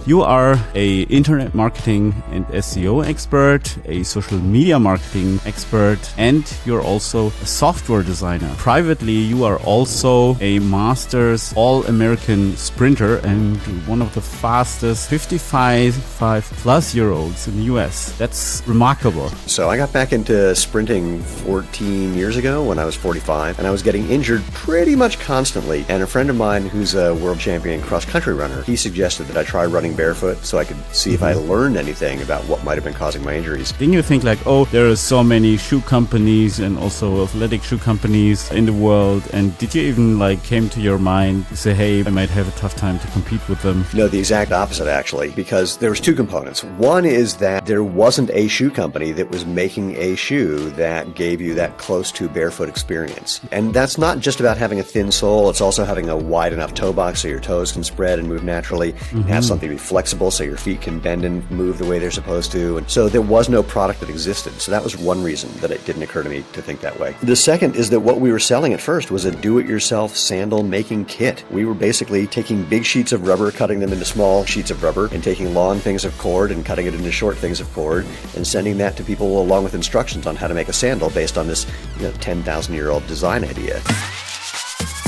You are a internet marketing and SEO expert, a social media marketing expert, and you're also a software designer. Privately, you are also a master's all-American sprinter and one of the fastest 55-plus-year-olds in the US. That's remarkable. So I got back into sprinting 14 years ago when I was 45, and I was getting injured pretty much constantly. And a friend of mine who's a world champion cross-country runner, he suggested that I try running barefoot so I could see if I learned anything about what might have been causing my injuries. Didn't you think like, oh, there are so many shoe companies and also athletic shoe companies in the world, and did you even like came to your mind to say, hey, I might have a tough time to compete with them? No, the exact opposite actually, because there was two components. One is that there wasn't a shoe company that was making a shoe that gave you that close to barefoot experience. And that's not just about having a thin sole, it's also having a wide enough toe box so your toes can spread and move naturally, and have something to be flexible so your feet can bend and move the way they're supposed to. And so there was no product that existed. So that was one reason that it didn't occur to me to think that way. The second is that what we were selling at first was a do-it-yourself sandal making kit. We were basically taking big sheets of rubber, cutting them into small sheets of rubber, and taking long things of cord and cutting it into short things of cord, and sending that to people along with instructions on how to make a sandal based on this 10,000-year-old design idea.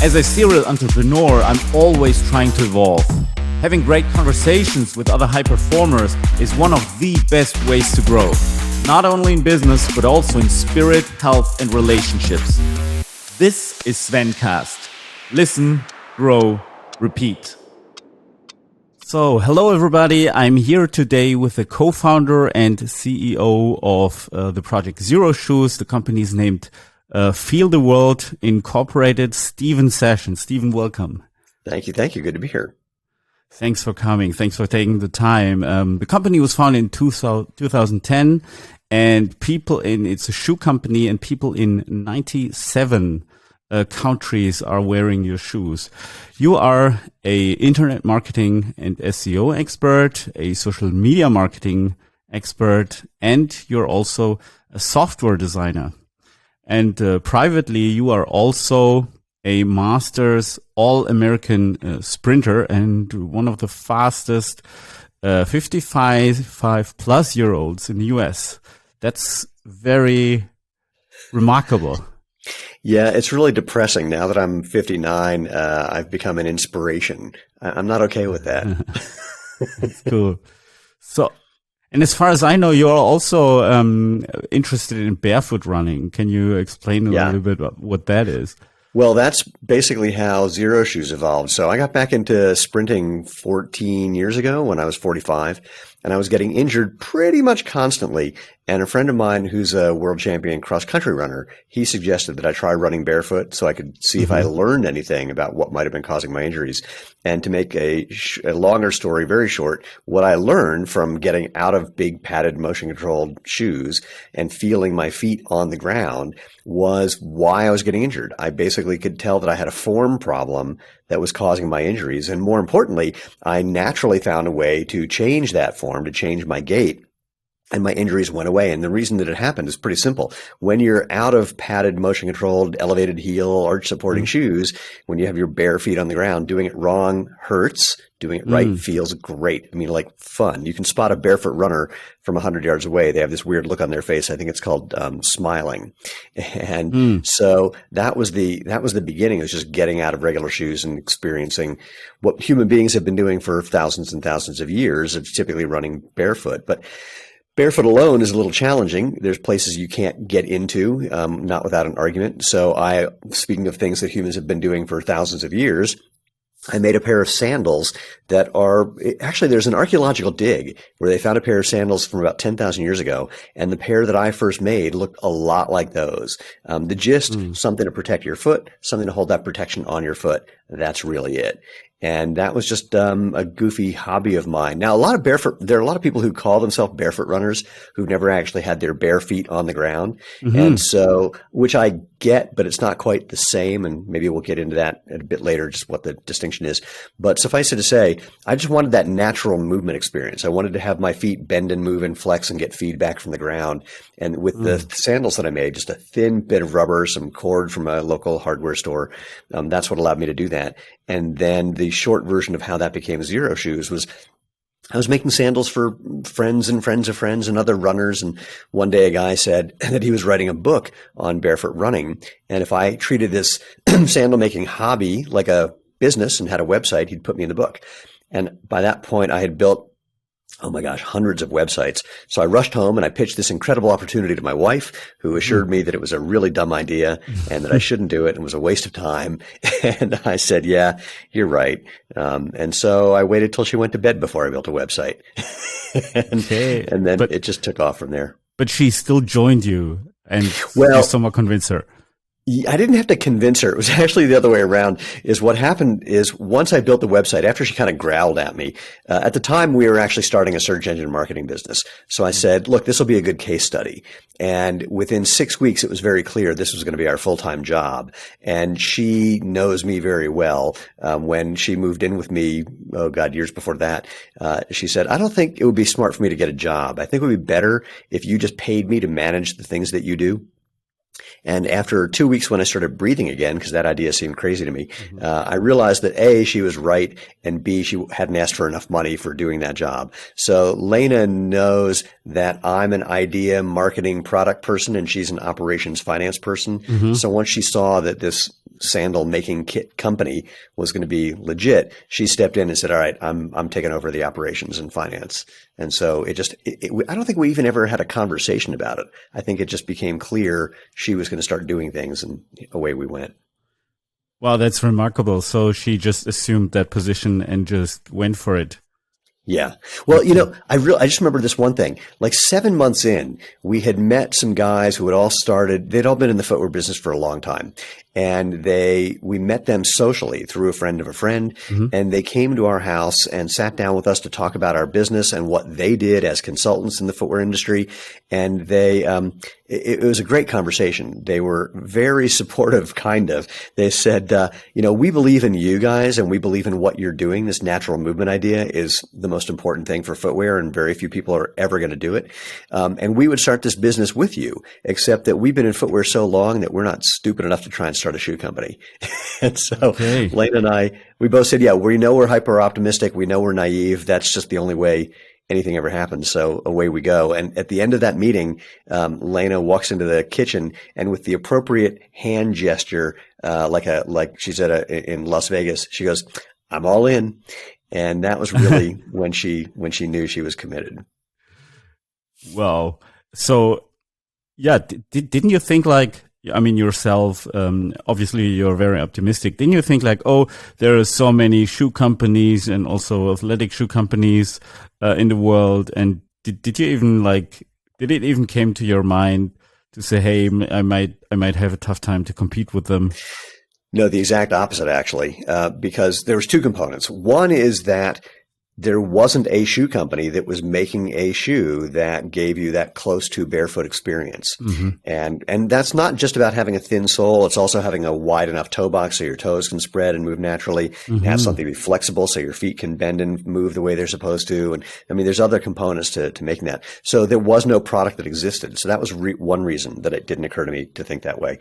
As a serial entrepreneur, I'm always trying to evolve. Having great conversations with other high performers is one of the best ways to grow. Not only in business, but also in spirit, health, and relationships. This is Svencast. Listen, grow, repeat. So, hello everybody. I'm here today with the co-founder and CEO of the project Xero Shoes. The company is named Feel the World Incorporated, Sashen. Stephen, welcome. Thank you. Good to be here. Thanks for coming. Thanks for taking the time. The company was founded in 2010, and it's a shoe company, and people in 97 countries are wearing your shoes. You are a internet marketing and SEO expert, a social media marketing expert, and you're also a software designer. And privately, you are also a master's all-American sprinter and one of the fastest 55-plus-year-olds in the US. That's very remarkable. Yeah, it's really depressing. Now that I'm 59, I've become an inspiration. I'm not okay with that. That's cool. So, and as far as I know, you're also interested in barefoot running. Can you explain a little bit about what that is? Well, that's basically how Xero Shoes evolved. So I got back into sprinting 14 years ago when I was 45, and I was getting injured pretty much constantly. And a friend of mine who's a world champion cross-country runner, he suggested that I try running barefoot so I could see if I learned anything about what might have been causing my injuries. And to make a longer story very short, what I learned from getting out of big padded motion-controlled shoes and feeling my feet on the ground was why I was getting injured. I basically could tell that I had a form problem that was causing my injuries. And more importantly, I naturally found a way to change that form, to change my gait. And my injuries went away. And the reason that it happened is pretty simple. When you're out of padded, motion-controlled, elevated heel, arch-supporting shoes, when you have your bare feet on the ground, doing it wrong hurts. Doing it right feels great. I mean, like fun. You can spot a barefoot runner from 100 yards away. They have this weird look on their face. I think it's called smiling. And so that was the beginning. It was just getting out of regular shoes and experiencing what human beings have been doing for thousands and thousands of years. It's typically running barefoot. But barefoot alone is a little challenging. There's places you can't get into, not without an argument. So speaking of things that humans have been doing for thousands of years, I made a pair of sandals that actually there's an archaeological dig where they found a pair of sandals from about 10,000 years ago. And the pair that I first made looked a lot like those. The gist, something to protect your foot, something to hold that protection on your foot. That's really it. And that was just a goofy hobby of mine. Now, there are a lot of people who call themselves barefoot runners who've never actually had their bare feet on the ground. And so, which I get, but it's not quite the same. And maybe we'll get into that a bit later, just what the distinction is. But suffice it to say, I just wanted that natural movement experience. I wanted to have my feet bend and move and flex and get feedback from the ground. And with the sandals that I made, just a thin bit of rubber, some cord from a local hardware store, that's what allowed me to do that. And then the short version of how that became Xero Shoes was I was making sandals for friends and friends of friends and other runners. And one day a guy said that he was writing a book on barefoot running. And if I treated this sandal making hobby like a business and had a website, he'd put me in the book. And by that point, I had built, oh my gosh, hundreds of websites. So I rushed home and I pitched this incredible opportunity to my wife, who assured me that it was a really dumb idea and that I shouldn't do it and was a waste of time. And I said, yeah, you're right. And so I waited till she went to bed before I built a website. and then it just took off from there. But she still joined you and you somehow convinced her. I didn't have to convince her. It was actually the other way around. Is what happened is once I built the website, after she kind of growled at me, at the time we were actually starting a search engine marketing business. So I said, look, this will be a good case study. And within 6 weeks, it was very clear this was going to be our full-time job. And she knows me very well. When she moved in with me, oh God, years before that, she said, I don't think it would be smart for me to get a job. I think it would be better if you just paid me to manage the things that you do. And after 2 weeks, when I started breathing again, because that idea seemed crazy to me, I realized that A, she was right, and B, she hadn't asked for enough money for doing that job. So Lena knows that I'm an idea marketing product person and she's an operations finance person. So once she saw that this sandal making kit company was going to be legit, she stepped in and said, all right, I'm taking over the operations and finance. And so I don't think we even ever had a conversation about it. I think it just became clear she was going to start doing things, and away we went. Wow, that's remarkable. So she just assumed that position and just went for it. Yeah. Well, I just remember this one thing. Like 7 months in, we had met some guys who they'd all been in the footwear business for a long time. And we met them socially through a friend of a friend. And they came to our house and sat down with us to talk about our business and what they did as consultants in the footwear industry. And it was a great conversation. They were very supportive, kind of. They said, we believe in you guys and we believe in what you're doing. This natural movement idea is the most important thing for footwear, and very few people are ever going to do it. And we would start this business with you, except that we've been in footwear so long that we're not stupid enough to try and start a shoe company. And so Lane and I, we both said, yeah, we know we're hyper optimistic. We know we're naive. That's just the only way anything ever happens. So away we go. And at the end of that meeting, Lena walks into the kitchen and with the appropriate hand gesture, like she said in Las Vegas, she goes, I'm all in. And that was really when she knew she was committed. Wow. So yeah, didn't you think yourself, obviously you're very optimistic. Didn't you think there are so many shoe companies and also athletic shoe companies in the world? And did you even did it even came to your mind to say, hey, I might have a tough time to compete with them? No, the exact opposite, actually, because there was two components. One is that there wasn't a shoe company that was making a shoe that gave you that close to barefoot experience. And that's not just about having a thin sole. It's also having a wide enough toe box so your toes can spread and move naturally. Have something to be flexible so your feet can bend and move the way they're supposed to. And there's other components to making that. So there was no product that existed. So that was one reason that it didn't occur to me to think that way.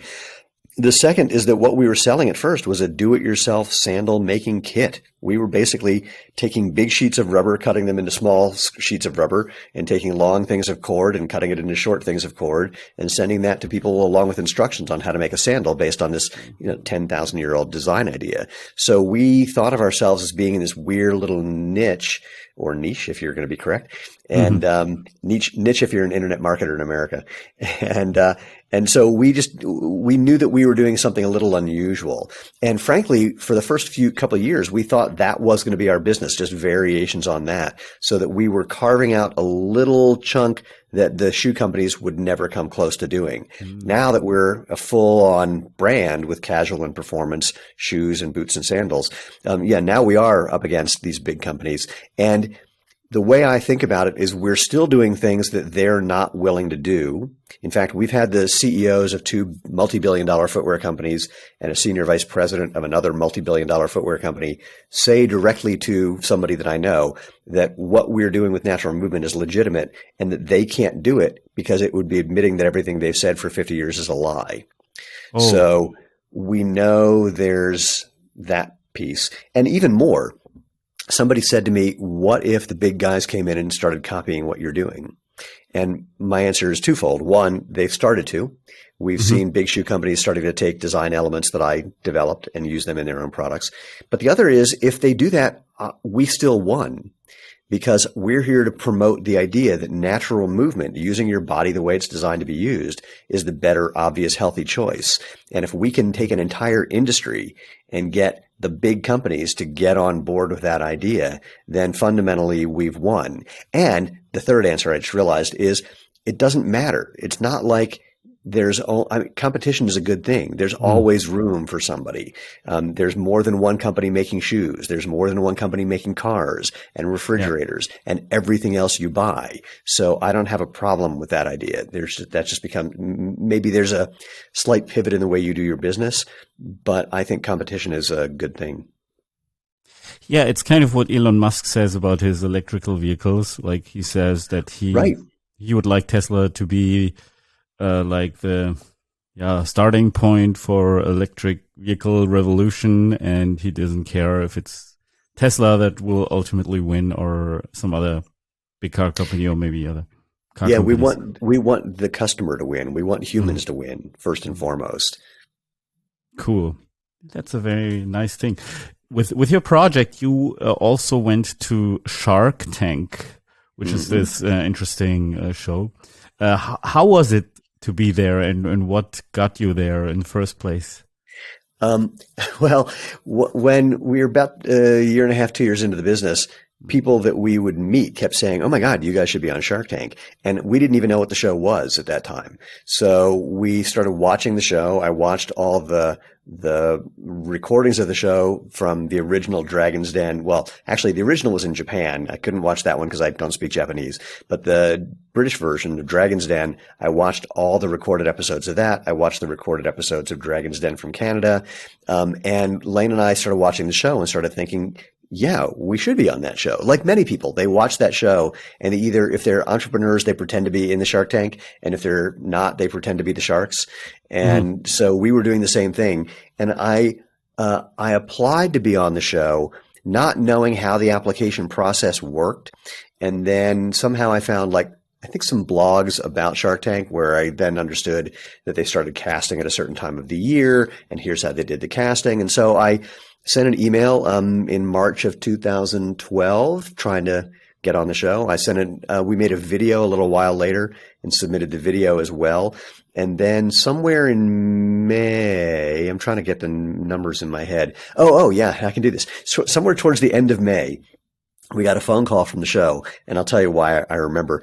The second is that what we were selling at first was a do-it-yourself sandal making kit. We were basically taking big sheets of rubber, cutting them into small sheets of rubber, and taking long things of cord and cutting it into short things of cord, and sending that to people along with instructions on how to make a sandal based on this 10,000-year-old design idea. So we thought of ourselves as being in this weird little niche, or niche if you're going to be correct, and niche if you're an internet marketer in America. And so we knew that we were doing something a little unusual. And frankly, for the first couple of years, we thought that was going to be our business, just variations on that, so that we were carving out a little chunk that the shoe companies would never come close to doing. Now that we're a full-on brand with casual and performance shoes and boots and sandals, now we are up against these big companies. And the way I think about it is we're still doing things that they're not willing to do. In fact, we've had the CEOs of two multi-billion-dollar footwear companies and a senior vice president of another multi-billion-dollar footwear company say directly to somebody that I know that what we're doing with natural movement is legitimate and that they can't do it because it would be admitting that everything they've said for 50 years is a lie. So we know there's that piece. And even more, somebody said to me, what if the big guys came in and started copying what you're doing? And my answer is twofold. One, they've started to. We've seen big shoe companies starting to take design elements that I developed and use them in their own products. But the other is, if they do that, we still won, because we're here to promote the idea that natural movement, using your body the way it's designed to be used, is the better, obvious, healthy choice. And if we can take an entire industry and get the big companies to get on board with that idea, then fundamentally we've won. And the third answer I just realized is, it doesn't matter. It's not like competition is a good thing. There's always room for somebody. There's more than one company making shoes. There's more than one company making cars and refrigerators and everything else you buy. So I don't have a problem with that idea. That's just become, maybe there's a slight pivot in the way you do your business, but I think competition is a good thing. Yeah, it's kind of what Elon Musk says about his electrical vehicles. Like, he says that he would like Tesla to be like the starting point for electric vehicle revolution, and he doesn't care if it's Tesla that will ultimately win or some other big car company or maybe other car companies. we want the customer to win. We want humans to win first and foremost. Cool. That's a very nice thing. With your project, you also went to Shark Tank, which is this interesting show. How was it to be there, and what got you there in the first place? Well, when we were about a year and a half, 2 years into the business, people that we would meet kept saying, "Oh my God, you guys should be on Shark Tank." And we didn't even know what the show was at that time. So we started watching the show. I watched all the recordings of the show from the original Dragon's Den. Well, actually, the original was in Japan. I couldn't watch that one because I don't speak Japanese. But the British version of Dragon's Den, I watched all the recorded episodes of that. I watched the recorded episodes of Dragon's Den from Canada. And Lane and I started watching the show and started thinking, yeah, we should be on that show. Like many people, they watch that show, and if they're entrepreneurs, they pretend to be in the Shark Tank. And if they're not, they pretend to be the sharks. And so we were doing the same thing. And I applied to be on the show, not knowing how the application process worked. And then somehow I found, I think, some blogs about Shark Tank, where I then understood that they started casting at a certain time of the year, and here's how they did the casting. And so I sent an email in March of 2012 trying to get on the show. We made a video a little while later and submitted the video as well. And then somewhere in May, I'm trying to get the numbers in my head. Oh yeah, I can do this. So somewhere towards the end of May, we got a phone call from the show, and I'll tell you why I remember,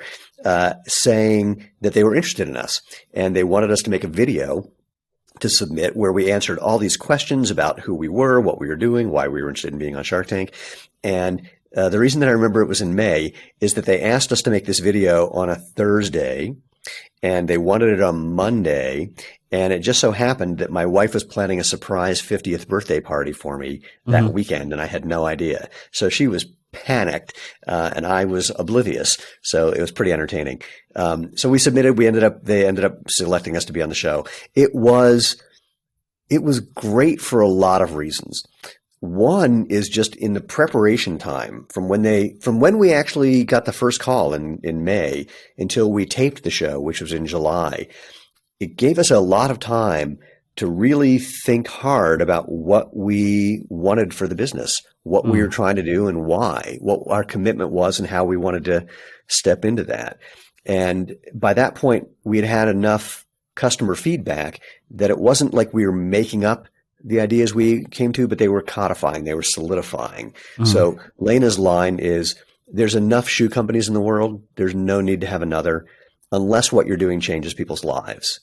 saying that they were interested in us and they wanted us to make a video to submit where we answered all these questions about who we were, what we were doing, why we were interested in being on Shark Tank. And the reason that I remember it was in May is that they asked us to make this video on a Thursday, and they wanted it on Monday. And it just so happened that my wife was planning a surprise 50th birthday party for me that weekend, and I had no idea. So she was panicked, and I was oblivious. So it was pretty entertaining. So we submitted. They ended up selecting us to be on the show. It was great for a lot of reasons. One is just in the preparation time from when we actually got the first call in May until we taped the show, which was in July. It gave us a lot of time to really think hard about what we wanted for the business, what we were trying to do and why, what our commitment was and how we wanted to step into that. And by that point, we had enough customer feedback that it wasn't like we were making up the ideas we came to, but they were codifying, they were solidifying. So Lena's line is, there's enough shoe companies in the world. There's no need to have another unless what you're doing changes people's lives.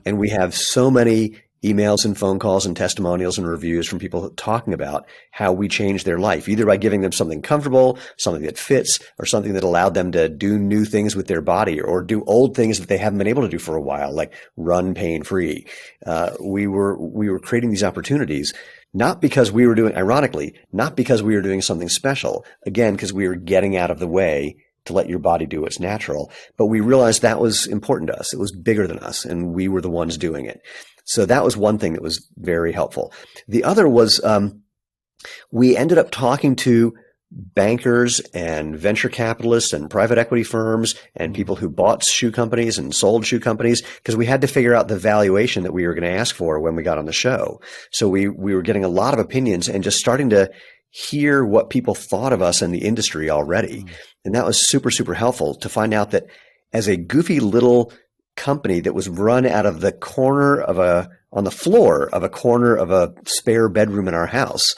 And we have so many emails and phone calls and testimonials and reviews from people talking about how we changed their life, either by giving them something comfortable, something that fits, or something that allowed them to do new things with their body or do old things that they haven't been able to do for a while, like run pain-free. We were creating these opportunities, not because we were doing, ironically, not because we were doing something special, again, because we were getting out of the way to let your body do what's natural. But we realized that was important to us. It was bigger than us, and we were the ones doing it. So that was one thing that was very helpful. The other was we ended up talking to bankers and venture capitalists and private equity firms and people who bought shoe companies and sold shoe companies, because we had to figure out the valuation that we were going to ask for when we got on the show. So we were getting a lot of opinions and just starting to hear what people thought of us in the industry already. And that was super, super helpful to find out that as a goofy little company that was run out of the corner of on the floor of a corner of a spare bedroom in our house,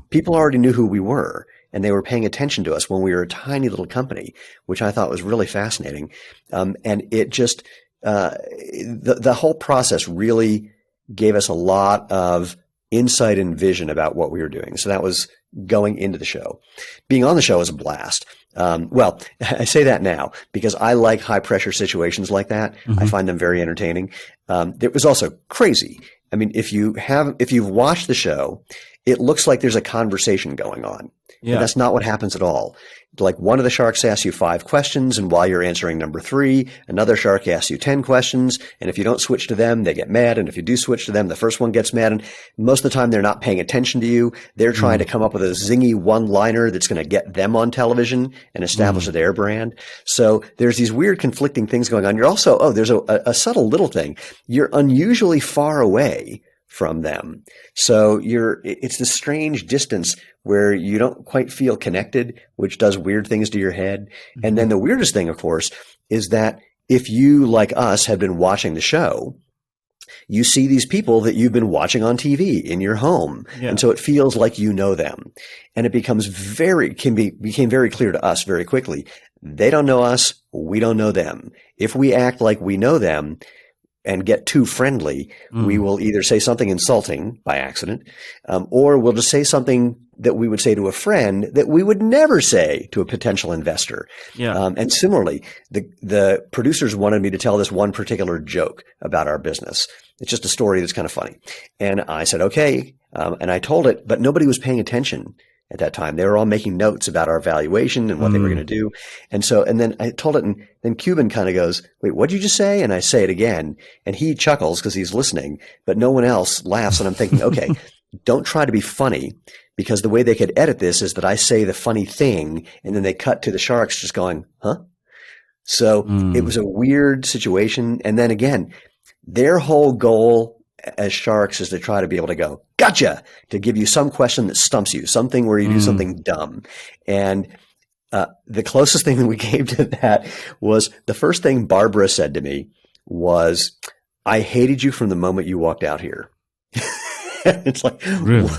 people already knew who we were. And they were paying attention to us when we were a tiny little company, which I thought was really fascinating. And it just, the whole process really gave us a lot of insight and vision about what we were doing. So that was going into the show. Being on the show was a blast. Well, I say that now because I like high pressure situations like that. I find them very entertaining. It was also crazy. I mean, if you've watched the show, it looks like there's a conversation going on. Yeah. But that's not what happens at all. Like one of the sharks asks you 5 questions, and while you're answering number 3, another shark asks you 10 questions. And if you don't switch to them, they get mad. And if you do switch to them, the first one gets mad. And most of the time, they're not paying attention to you. They're trying to come up with a zingy one-liner that's going to get them on television and establish their brand. So there's these weird conflicting things going on. You're also, there's a subtle little thing. You're unusually far away from them. So it's this strange distance where you don't quite feel connected, which does weird things to your head. And then the weirdest thing, of course, is that if you, like us, have been watching the show, you see these people that you've been watching on TV in your home. Yeah. And so it feels like you know them. And it became very clear to us very quickly. They don't know us. We don't know them. If we act like we know them and get too friendly, we will either say something insulting by accident, or we'll just say something that we would say to a friend that we would never say to a potential investor. Yeah. And similarly, the producers wanted me to tell this one particular joke about our business. It's just a story that's kind of funny. And I said, okay. And I told it, but nobody was paying attention at that time. They were all making notes about our valuation and what they were going to do. And then I told it, and then Cuban kind of goes, wait, what'd you just say? And I say it again, and he chuckles because he's listening, but no one else laughs. And I'm thinking, okay, don't try to be funny, because the way they could edit this is that I say the funny thing and then they cut to the sharks just going, huh? So it was a weird situation. And then again, their whole goal as sharks is to try to be able to go, gotcha, to give you some question that stumps you, something where you do something dumb. And the closest thing that we came to that was the first thing Barbara said to me was, I hated you from the moment you walked out here. It's like, really?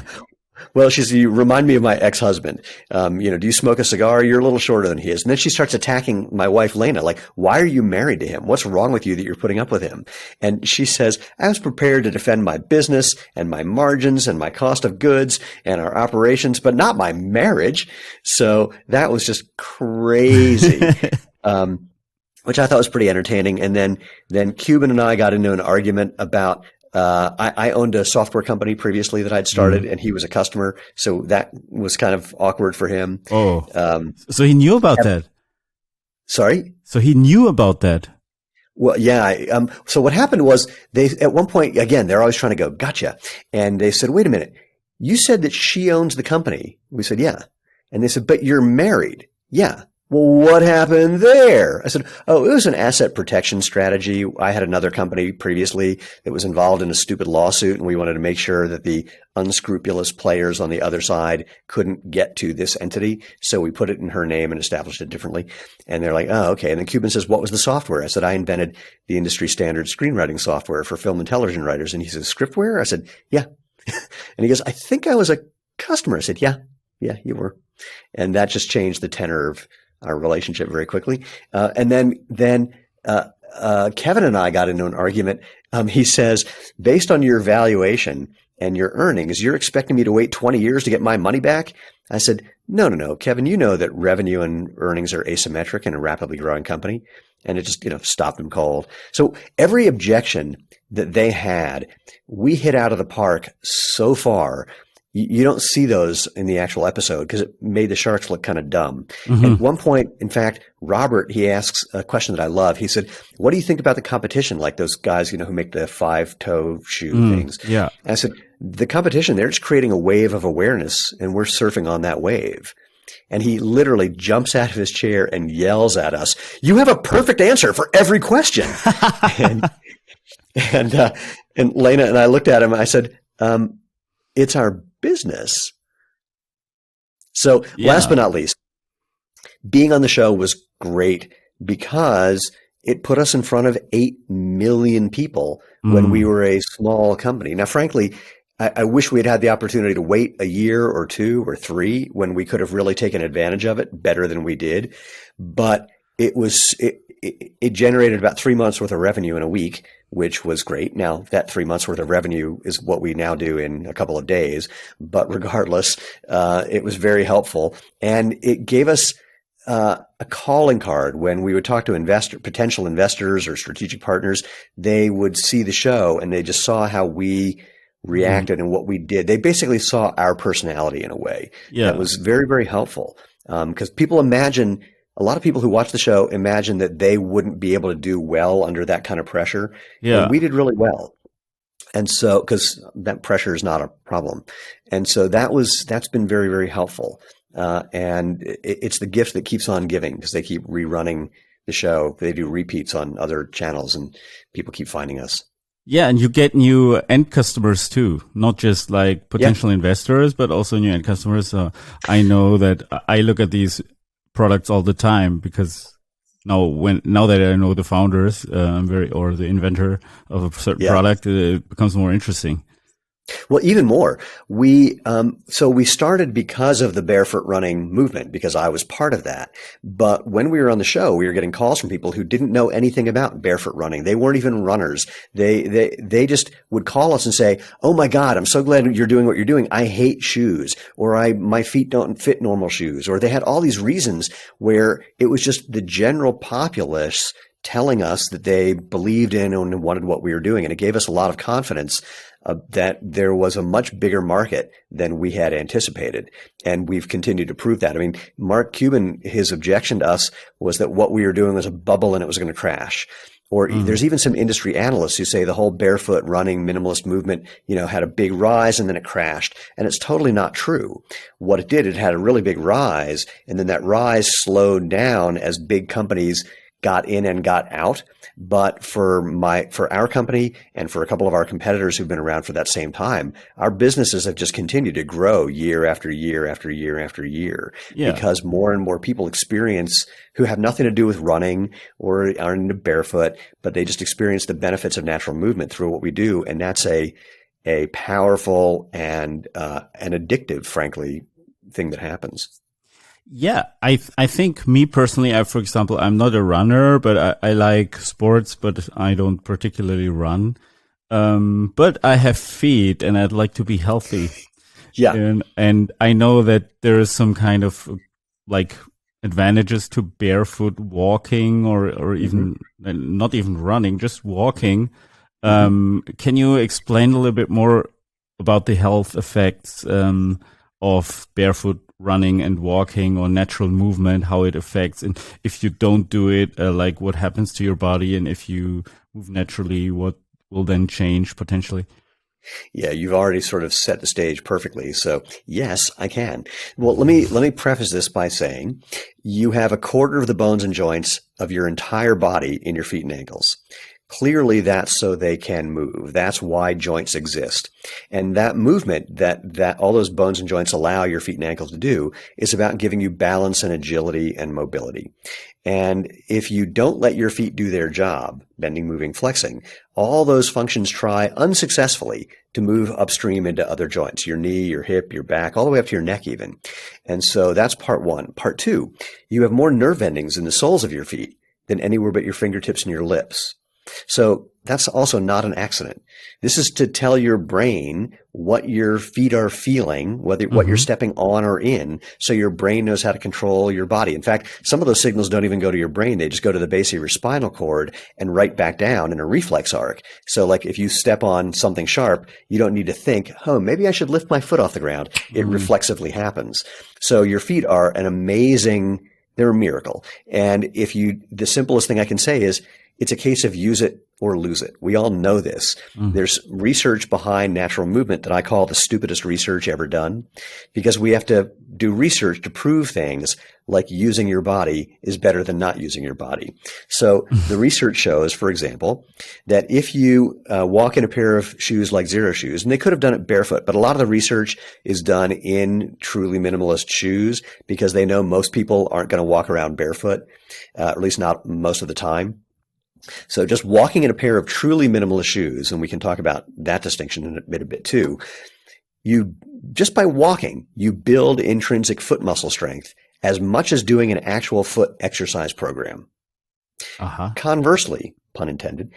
Well, you remind me of my ex-husband. Do you smoke a cigar? You're a little shorter than he is. And then she starts attacking my wife, Lena, like, why are you married to him? What's wrong with you that you're putting up with him? And she says, I was prepared to defend my business and my margins and my cost of goods and our operations, but not my marriage. So that was just crazy. Which I thought was pretty entertaining. And then Cuban and I got into an argument about I owned a software company previously that I'd started, and he was a customer, so that was kind of awkward for him. So he knew about that? Sorry? So he knew about that? Well, yeah. So what happened was at one point, again, they're always trying to go, gotcha. And they said, wait a minute, you said that she owns the company. We said, yeah. And they said, but you're married. Yeah. Well, what happened there? I said, it was an asset protection strategy. I had another company previously that was involved in a stupid lawsuit, and we wanted to make sure that the unscrupulous players on the other side couldn't get to this entity. So we put it in her name and established it differently. And they're like, oh, okay. And then Cuban says, what was the software? I said, I invented the industry standard screenwriting software for film and television writers. And he says, scriptware? I said, yeah. And he goes, I think I was a customer. I said, yeah, you were. And that just changed the tenor of our relationship very quickly. And then Kevin and I got into an argument. He says, based on your valuation and your earnings, you're expecting me to wait 20 years to get my money back? I said, no, Kevin, you know that revenue and earnings are asymmetric in a rapidly growing company. And it just, stopped him cold. So every objection that they had, we hit out of the park so far. You don't see those in the actual episode because it made the sharks look kind of dumb. At one point, in fact, Robert, he asks a question that I love. He said, what do you think about the competition? Like those guys, who make the 5-toe shoe things. Yeah. And I said, the competition, they're just creating a wave of awareness and we're surfing on that wave. And he literally jumps out of his chair and yells at us, "You have a perfect answer for every question." and Lena and I looked at him and I said, "It's our business." So last but not least, being on the show was great because it put us in front of 8 million people when we were a small company. Now, frankly, I wish we'd had the opportunity to wait a year or 2 or 3 when we could have really taken advantage of it better than we did. But it generated about 3 months worth of revenue in a week, which was great. Now, that 3 months worth of revenue is what we now do in a couple of days. But regardless, it was very helpful. And it gave us a calling card when we would talk to potential investors or strategic partners. They would see the show and they just saw how we reacted and what we did. They basically saw our personality in a way. That was very, very helpful. Because a lot of people who watch the show imagine that they wouldn't be able to do well under that kind of pressure. Yeah. And we did really well. And so, because that pressure is not a problem. And so that's been very, very helpful. And it's the gift that keeps on giving because they keep rerunning the show. They do repeats on other channels and people keep finding us. Yeah, and you get new end customers too, not just like potential investors, but also new end customers. I know that I look at these products all the time because now that I know the founders, or the inventor of a certain product, it becomes more interesting. Well, even more. So we started because of the barefoot running movement, because I was part of that. But when we were on the show, we were getting calls from people who didn't know anything about barefoot running. They weren't even runners. They just would call us and say, "Oh my God, I'm so glad you're doing what you're doing. I hate shoes," or my feet don't fit normal shoes. Or they had all these reasons where it was just the general populace telling us that they believed in and wanted what we were doing. And it gave us a lot of confidence that there was a much bigger market than we had anticipated. And we've continued to prove that. I mean, Mark Cuban, his objection to us was that what we were doing was a bubble and it was going to crash. Or there's even some industry analysts who say the whole barefoot running minimalist movement, had a big rise and then it crashed. And it's totally not true. What it did, it had a really big rise. And then that rise slowed down as big companies got in and got out. But for our company and for a couple of our competitors who've been around for that same time, our businesses have just continued to grow year after year after year after year, because more and more people experience who have nothing to do with running or aren't into barefoot, but they just experience the benefits of natural movement through what we do. And that's a powerful and an addictive, frankly, thing that happens. Yeah, I think me personally, for example, I'm not a runner, but I like sports, but I don't particularly run. But I have feet and I'd like to be healthy. Yeah. And I know that there is some kind of like advantages to barefoot walking or even not even running, just walking. Can you explain a little bit more about the health effects of barefoot running and walking or natural movement, how it affects, and if you don't do it, like what happens to your body, and if you move naturally, what will then change potentially? Yeah, you've already sort of set the stage perfectly. So yes, I can. Well, let me preface this by saying you have a quarter of the bones and joints of your entire body in your feet and ankles. Clearly, that's so they can move. That's why joints exist. And that movement that all those bones and joints allow your feet and ankles to do is about giving you balance and agility and mobility. And if you don't let your feet do their job, bending, moving, flexing, all those functions try unsuccessfully to move upstream into other joints, your knee, your hip, your back, all the way up to your neck even. And so that's part one. Part two, you have more nerve endings in the soles of your feet than anywhere but your fingertips and your lips. So that's also not an accident. This is to tell your brain what your feet are feeling, what you're stepping on or in, so your brain knows how to control your body. In fact, some of those signals don't even go to your brain. They just go to the base of your spinal cord and right back down in a reflex arc. So like if you step on something sharp, you don't need to think, oh, maybe I should lift my foot off the ground. It reflexively happens. So your feet are they're a miracle. And the simplest thing I can say is, it's a case of use it or lose it. We all know this. There's research behind natural movement that I call the stupidest research ever done, because we have to do research to prove things like using your body is better than not using your body. So the research shows, for example, that if you walk in a pair of shoes like Xero Shoes, and they could have done it barefoot, but a lot of the research is done in truly minimalist shoes because they know most people aren't going to walk around barefoot, at least not most of the time. So just walking in a pair of truly minimalist shoes, and we can talk about that distinction in a bit too, you just by walking, you build intrinsic foot muscle strength as much as doing an actual foot exercise program. Conversely, pun intended,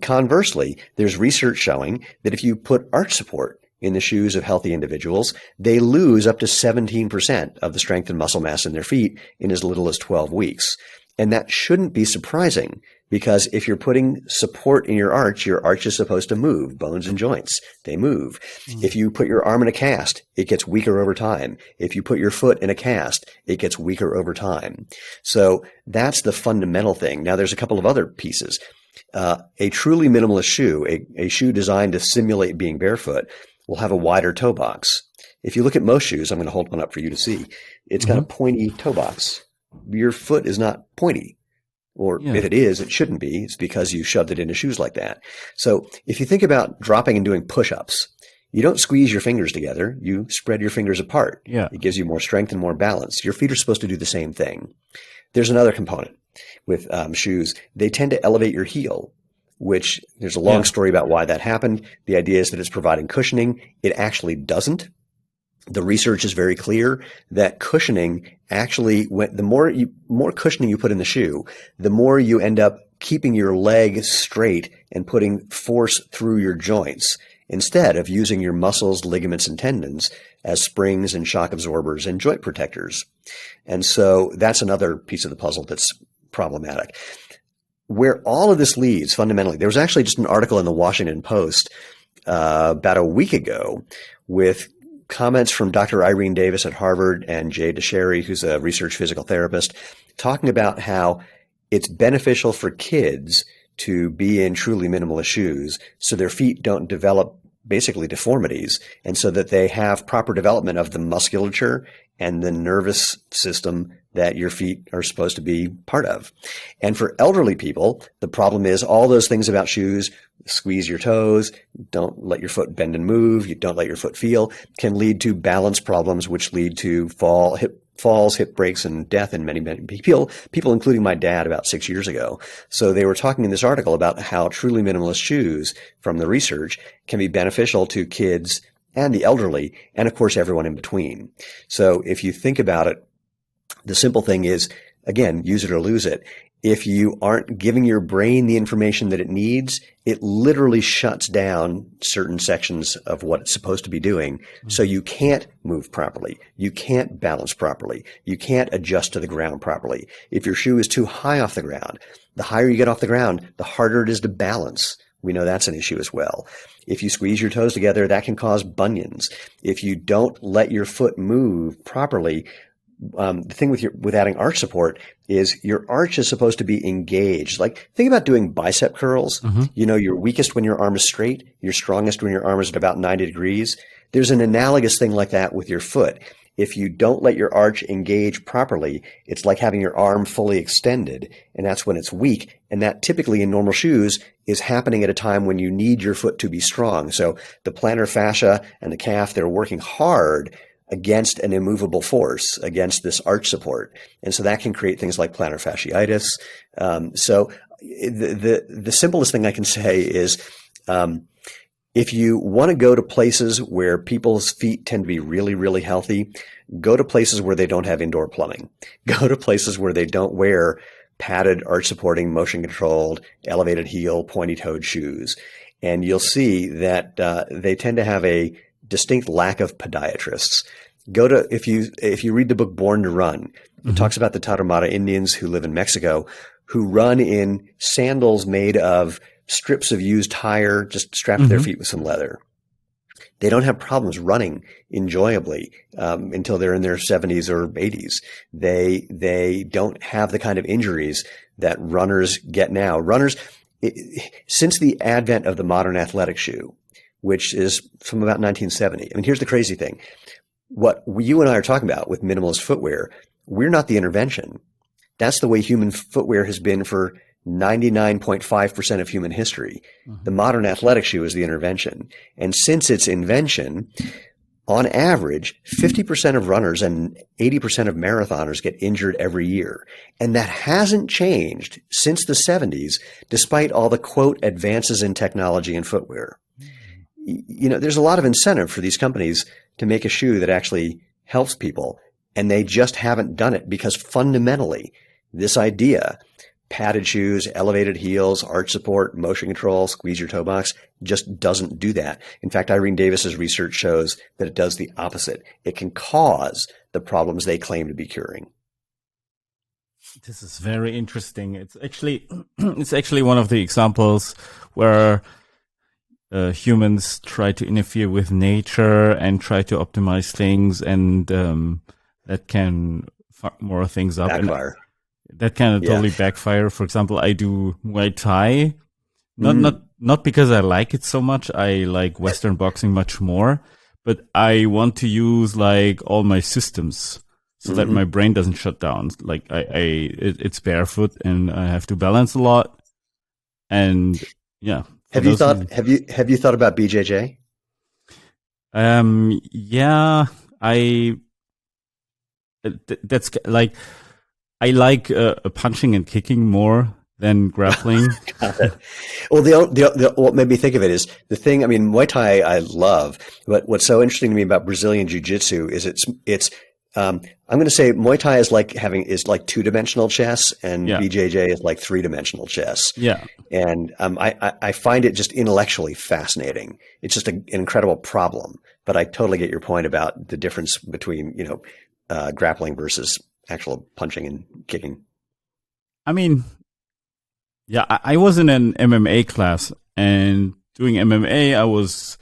conversely, there's research showing that if you put arch support in the shoes of healthy individuals, they lose up to 17% of the strength and muscle mass in their feet in as little as 12 weeks. And that shouldn't be surprising, because if you're putting support in your arch is supposed to move. Bones and joints, they move. If you put your arm in a cast, it gets weaker over time. If you put your foot in a cast, it gets weaker over time. So that's the fundamental thing. Now, there's a couple of other pieces. A truly minimalist shoe, a shoe designed to simulate being barefoot, will have a wider toe box. If you look at most shoes, I'm going to hold one up for you to see. It's got a pointy toe box. Your foot is not pointy. Or if it is, it shouldn't be. It's because you shoved it into shoes like that. So if you think about dropping and doing push-ups, you don't squeeze your fingers together. You spread your fingers apart. Yeah. It gives you more strength and more balance. Your feet are supposed to do the same thing. There's another component with shoes. They tend to elevate your heel, which there's a long story about why that happened. The idea is that it's providing cushioning. It actually doesn't. The research is very clear that cushioning actually, the more cushioning you put in the shoe, the more you end up keeping your leg straight and putting force through your joints instead of using your muscles, ligaments, and tendons as springs and shock absorbers and joint protectors. And so that's another piece of the puzzle that's problematic. Where all of this leads fundamentally, there was actually just an article in the Washington Post about a week ago with comments from Dr. Irene Davis at Harvard and Jay DeSherry, who's a research physical therapist, talking about how it's beneficial for kids to be in truly minimalist shoes so their feet don't develop basically deformities, and so that they have proper development of the musculature and the nervous system that your feet are supposed to be part of. And for elderly people, the problem is all those things about shoes, squeeze your toes, don't let your foot bend and move, you don't let your foot feel, can lead to balance problems, which lead to falls, hip breaks, and death in many people, including my dad about 6 years ago. So they were talking in this article about how truly minimalist shoes from the research can be beneficial to kids and the elderly, and of course everyone in between. So if you think about it, the simple thing is, again, use it or lose it. If you aren't giving your brain the information that it needs, it literally shuts down certain sections of what it's supposed to be doing. So you can't move properly. You can't balance properly. You can't adjust to the ground properly. If your shoe is too high off the ground, the higher you get off the ground, the harder it is to balance. We know that's an issue as well. If you squeeze your toes together, that can cause bunions. If you don't let your foot move properly, the thing with adding arch support is your arch is supposed to be engaged. Like, think about doing bicep curls. You know, you're weakest when your arm is straight. You're strongest when your arm is at about 90 degrees. There's an analogous thing like that with your foot. If you don't let your arch engage properly, it's like having your arm fully extended, and that's when it's weak. And that typically in normal shoes is happening at a time when you need your foot to be strong. So the plantar fascia and the calf, they're working hard against an immovable force, against this arch support. And so that can create things like plantar fasciitis. So the simplest thing I can say is, if you want to go to places where people's feet tend to be really, really healthy, go to places where they don't have indoor plumbing. Go to places where they don't wear padded, arch supporting, motion controlled, elevated heel, pointy toed shoes. And you'll see that they tend to have a distinct lack of podiatrists. If you read the book Born to Run, it talks about the Tarahumara Indians who live in Mexico, who run in sandals made of strips of used tire just strapped to their feet with some leather. They don't have problems running enjoyably until they're in their 70s or 80s. They don't have the kind of injuries that runners get now. Runners, since the advent of the modern athletic shoe, which is from about 1970. I mean, here's the crazy thing. What you and I are talking about with minimalist footwear, we're not the intervention. That's the way human footwear has been for 99.5% of human history. The modern athletic shoe is the intervention. And since its invention, on average, 50% of runners and 80% of marathoners get injured every year. And that hasn't changed since the 70s, despite all the, quote, advances in technology and footwear. You know, there's a lot of incentive for these companies to make a shoe that actually helps people, and they just haven't done it because fundamentally, this idea, padded shoes, elevated heels, arch support, motion control, squeeze your toe box, just doesn't do that. In fact, Irene Davis's research shows that it does the opposite. It can cause the problems they claim to be curing. This is very interesting. It's actually one of the examples where humans try to interfere with nature and try to optimize things, and that can fuck more things up. Backfire. That can totally backfire. For example, I do Muay Thai, not because I like it so much. I like Western boxing much more, but I want to use like all my systems so that my brain doesn't shut down. Like it's barefoot and I have to balance a lot. And yeah. Have you thought about BJJ? Yeah, that's like, I like punching and kicking more than grappling. Got it. Well, what made me think of it is the thing. I mean, Muay Thai I love, but what's so interesting to me about Brazilian Jiu-Jitsu is it's. I'm going to say Muay Thai is like two-dimensional chess, and BJJ is like three-dimensional chess. Yeah, and I find it just intellectually fascinating. It's just an incredible problem. But I totally get your point about the difference between grappling versus actual punching and kicking. I mean, yeah, I was in an MMA class, and doing MMA, I was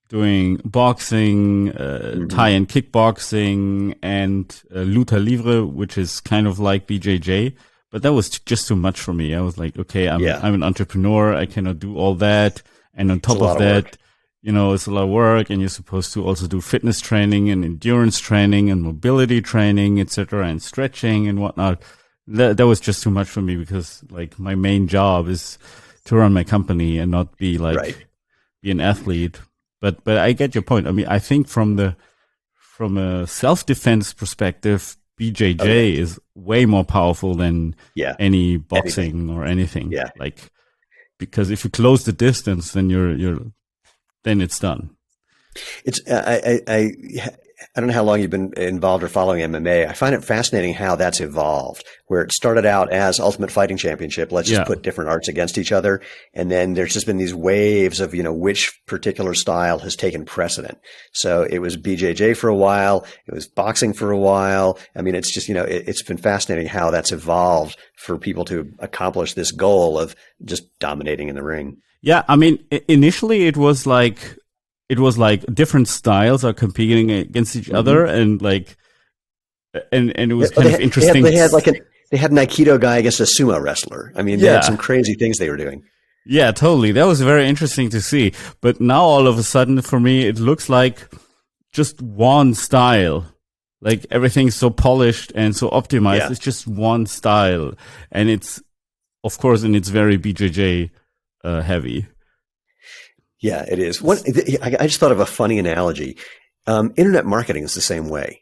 doing boxing, Thai and kickboxing, and luta livre, which is kind of like BJJ. But that was just too much for me. I was like, okay, I'm an entrepreneur. I cannot do all that. And on top of that, it's a lot of work, and you're supposed to also do fitness training and endurance training and mobility training, etc., and stretching and whatnot. That was just too much for me because like my main job is to run my company and not be be an athlete. But I get your point. I mean, I think from a self-defense perspective, BJJ is way more powerful than any boxing or anything. Yeah. Like, because if you close the distance, then then it's done. It's I don't know how long you've been involved or following MMA. I find it fascinating how that's evolved, where it started out as Ultimate Fighting Championship. Let's just put different arts against each other. And then there's just been these waves of, which particular style has taken precedent. So it was BJJ for a while. It was boxing for a while. I mean, it's just, it's been fascinating how that's evolved for people to accomplish this goal of just dominating in the ring. Yeah. I mean, initially it was like different styles are competing against each other, and it was kind of interesting. They had an Aikido guy against a sumo wrestler. I mean, they had some crazy things they were doing. Yeah, totally. That was very interesting to see. But now all of a sudden, for me, it looks like just one style. Like everything's so polished and so optimized. Yeah. It's just one style, and it's, of course, and it's very BJJ heavy. Yeah, it is. I just thought of a funny analogy. Internet marketing is the same way.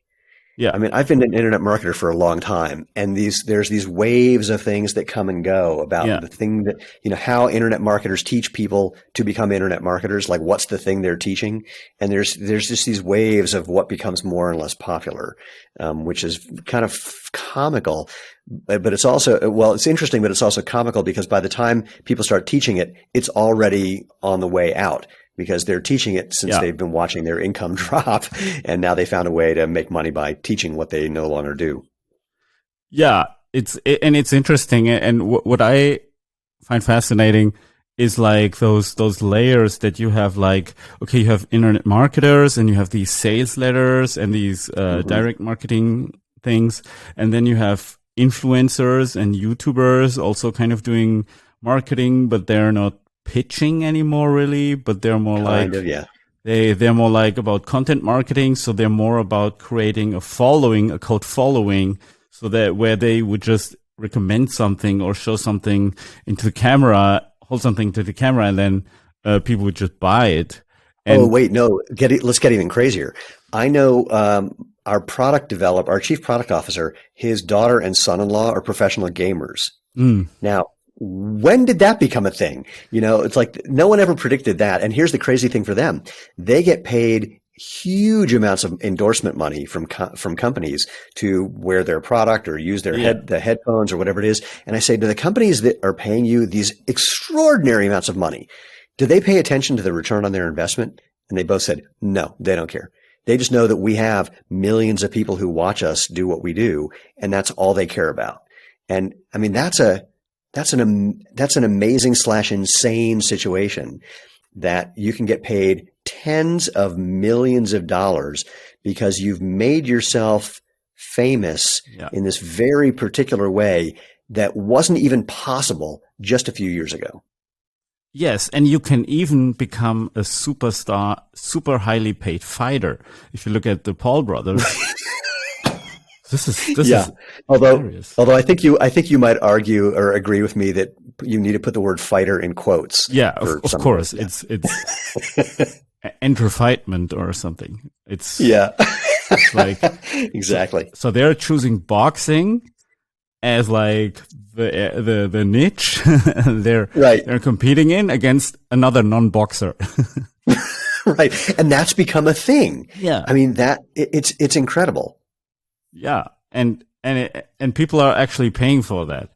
Yeah. I mean, I've been an internet marketer for a long time, and there's these waves of things that come and go about the thing that, how internet marketers teach people to become internet marketers, like what's the thing they're teaching. And there's just these waves of what becomes more and less popular, which is kind of comical. But it's also, it's interesting, but it's also comical because by the time people start teaching it, it's already on the way out because they're teaching it since they've been watching their income drop. And now they found a way to make money by teaching what they no longer do. Yeah, it's interesting. And what I find fascinating is like those layers that you have, like, okay, you have internet marketers and you have these sales letters and these direct marketing things. And then you have influencers and YouTubers also kind of doing marketing, but they're not pitching anymore really, but they're more Kind of, yeah. they're more like about content marketing. So they're more about creating a following, a cult following, so that where they would just recommend something or show something into the camera, hold something to the camera, and then people would just buy it. And Oh, wait, no, let's get even crazier. I know our chief product officer, his daughter and son-in-law are professional gamers. Now, when did that become a thing? It's like no one ever predicted that. And here's the crazy thing for them. They get paid huge amounts of endorsement money from companies to wear their product or use their the headphones or whatever it is. And I say, to the companies that are paying you these extraordinary amounts of money, do they pay attention to the return on their investment? And they both said, no, they don't care. They just know that we have millions of people who watch us do what we do, and that's all they care about. And I mean, that's an amazing / insane situation that you can get paid tens of millions of dollars because you've made yourself famous in this very particular way that wasn't even possible just a few years ago. yes, and you can even become a superstar, super highly paid fighter. If you look at the Paul brothers. This is although I think you might argue or agree with me that you need to put the word fighter in quotes. Yeah, of course. Yeah. It's entrefitement or something. It's like exactly. So they're choosing boxing as like the niche they're competing in against another non-boxer. Right. And that's become a thing. Yeah. I mean, it's incredible. Yeah, and people are actually paying for that.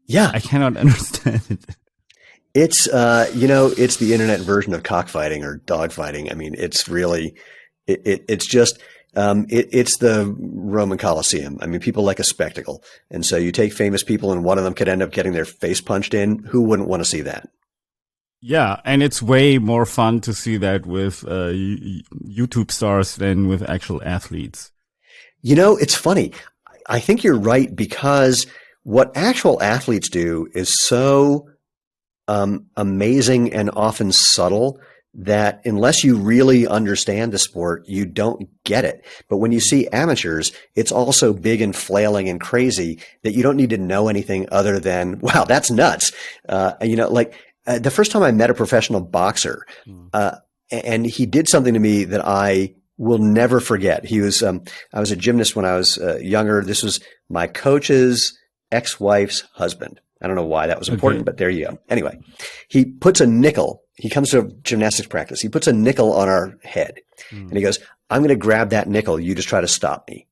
Yeah, I cannot understand it. It's it's the internet version of cockfighting or dogfighting. I mean, it's really it's just it's the Roman Colosseum. I mean, people like a spectacle, and so you take famous people, and one of them could end up getting their face punched in. Who wouldn't want to see that? Yeah, and it's way more fun to see that with YouTube stars than with actual athletes. It's funny. I think you're right, because what actual athletes do is so amazing and often subtle that unless you really understand the sport, you don't get it. But when you see amateurs, it's also big and flailing and crazy that you don't need to know anything other than, wow, that's nuts. The first time I met a professional boxer, and he did something to me that I will never forget. He was, I was a gymnast when I was younger. This was my coach's ex-wife's husband. I don't know why that was important, but there you go. Anyway, he puts a nickel. He comes to a gymnastics practice. He puts a nickel on our head and he goes, I'm going to grab that nickel. You just try to stop me.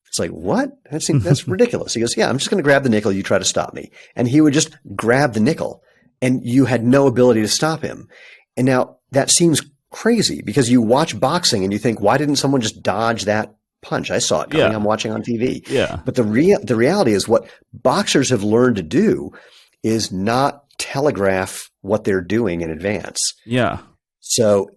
It's like, what? That's ridiculous. He goes, yeah, I'm just going to grab the nickel. You try to stop me. And he would just grab the nickel and you had no ability to stop him. And now that seems crazy because you watch boxing and you think, why didn't someone just dodge that punch? I saw it coming. I'm watching on TV. Yeah. But the reality is what boxers have learned to do is not telegraph what they're doing in advance. Yeah. So,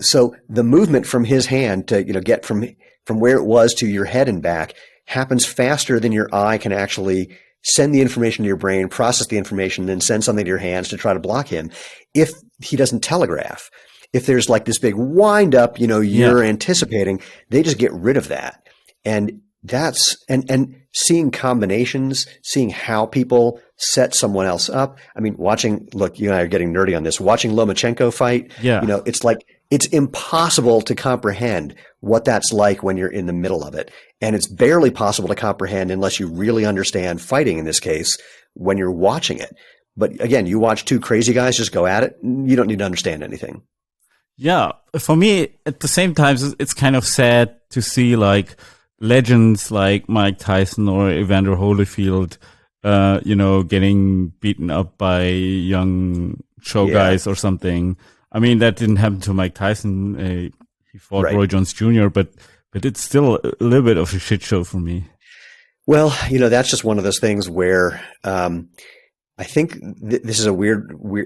so the movement from his hand to, get from where it was to your head and back happens faster than your eye can actually send the information to your brain, process the information, then send something to your hands to try to block him. If he doesn't telegraph, if there's like this big wind up, you're anticipating, they just get rid of that. And that's, and seeing combinations, seeing how people set someone else up. I mean, look, you and I are getting nerdy on this, watching Lomachenko fight. Yeah. It's like, it's impossible to comprehend what that's like when you're in the middle of it. And it's barely possible to comprehend unless you really understand fighting in this case when you're watching it. But again, you watch two crazy guys just go at it. You don't need to understand anything. Yeah. For me, at the same time, it's kind of sad to see like legends like Mike Tyson or Evander Holyfield, getting beaten up by young show guys or something. I mean, that didn't happen to Mike Tyson. He fought Roy Jones Jr., but it's still a little bit of a shit show for me. Well, that's just one of those things where, I think this is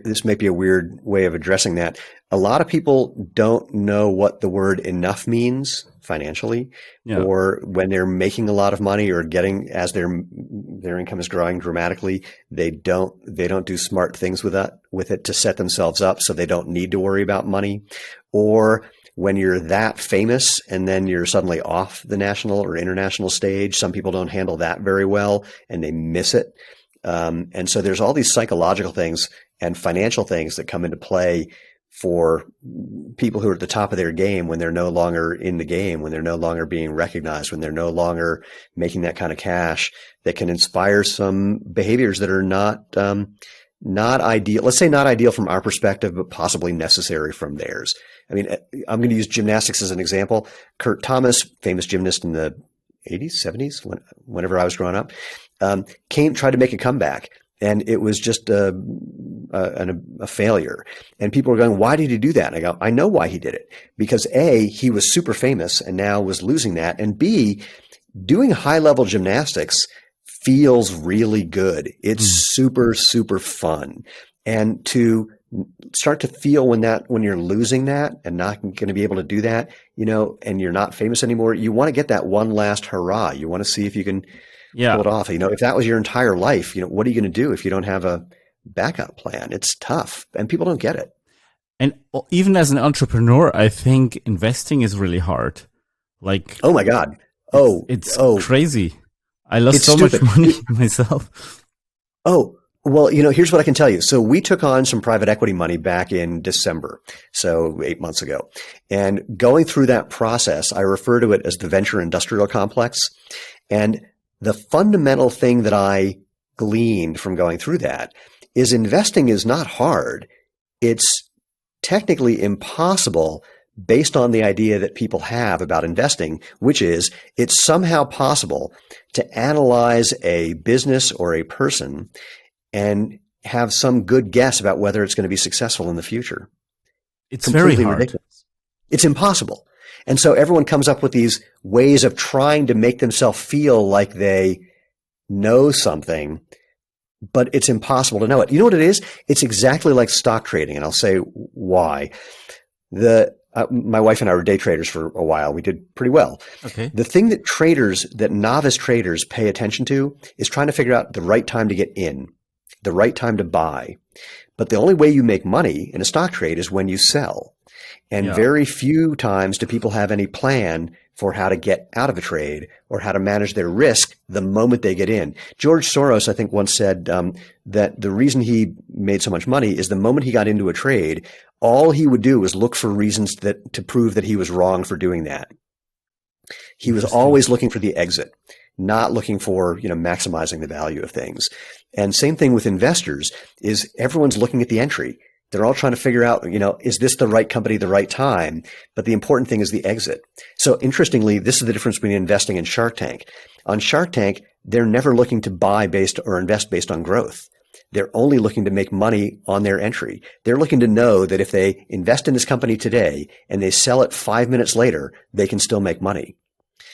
this might be a weird way of addressing that. A lot of people don't know what the word enough means financially, Yeah. or when they're making a lot of money or getting, as their income is growing dramatically, they don't do smart things with it to set themselves up so they don't need to worry about money. Or when you're that famous and then you're suddenly off the national or international stage, some people don't handle that very well and they miss it. And so there's all these psychological things and financial things that come into play for people who are at the top of their game when they're no longer in the game, when they're no longer being recognized, when they're no longer making that kind of cash, that can inspire some behaviors that are not ideal. Let's say not ideal from our perspective, but possibly necessary from theirs. I mean, I'm going to use gymnastics as an example. Kurt Thomas, famous gymnast in the 80s, 70s, whenever I was growing up, tried to make a comeback, and it was just a failure. And people were going, "Why did he do that?" And I go, "I know why he did it. Because A, he was super famous and now was losing that, and B, doing high level gymnastics feels really good. It's super, super fun. And to start to feel when you're losing that and not going to be able to do that, and you're not famous anymore, you want to get that one last hurrah. You want to see if you can pull it off. If that was your entire life, what are you going to do if you don't have a backup plan? It's tough, and people don't get it. And even as an entrepreneur, I think investing is really hard. Like, oh my God. It's crazy. I lost so stupid. much money myself. Oh, well, here's what I can tell you. So we took on some private equity money back in December, so 8 months ago. And going through that process, I refer to it as the venture industrial complex. And the fundamental thing that I gleaned from going through that is investing is not hard. It's technically impossible based on the idea that people have about investing, which is it's somehow possible to analyze a business or a person and have some good guess about whether it's going to be successful in the future. It's completely very hard. Ridiculous. It's impossible. And so everyone comes up with these ways of trying to make themselves feel like they know something, but it's impossible to know it. You know what it is? It's exactly like stock trading, and I'll say why. My wife and I were day traders for a while. We did pretty well. Okay. The thing that novice traders pay attention to is trying to figure out the right time to get in, the right time to buy. But the only way you make money in a stock trade is when you sell. And very few times do people have any plan for how to get out of a trade or how to manage their risk the moment they get in. George Soros, I think, once said that the reason he made so much money is the moment he got into a trade, all he would do was look for reasons to prove that he was wrong for doing that. He was always looking for the exit, not looking for, maximizing the value of things. And same thing with investors is everyone's looking at the entry. They're all trying to figure out, is this the right company, the right time? But the important thing is the exit. So interestingly, this is the difference between investing in Shark Tank. On Shark Tank, they're never looking to buy based or invest based on growth. They're only looking to make money on their entry. They're looking to know that if they invest in this company today and they sell it 5 minutes later, they can still make money.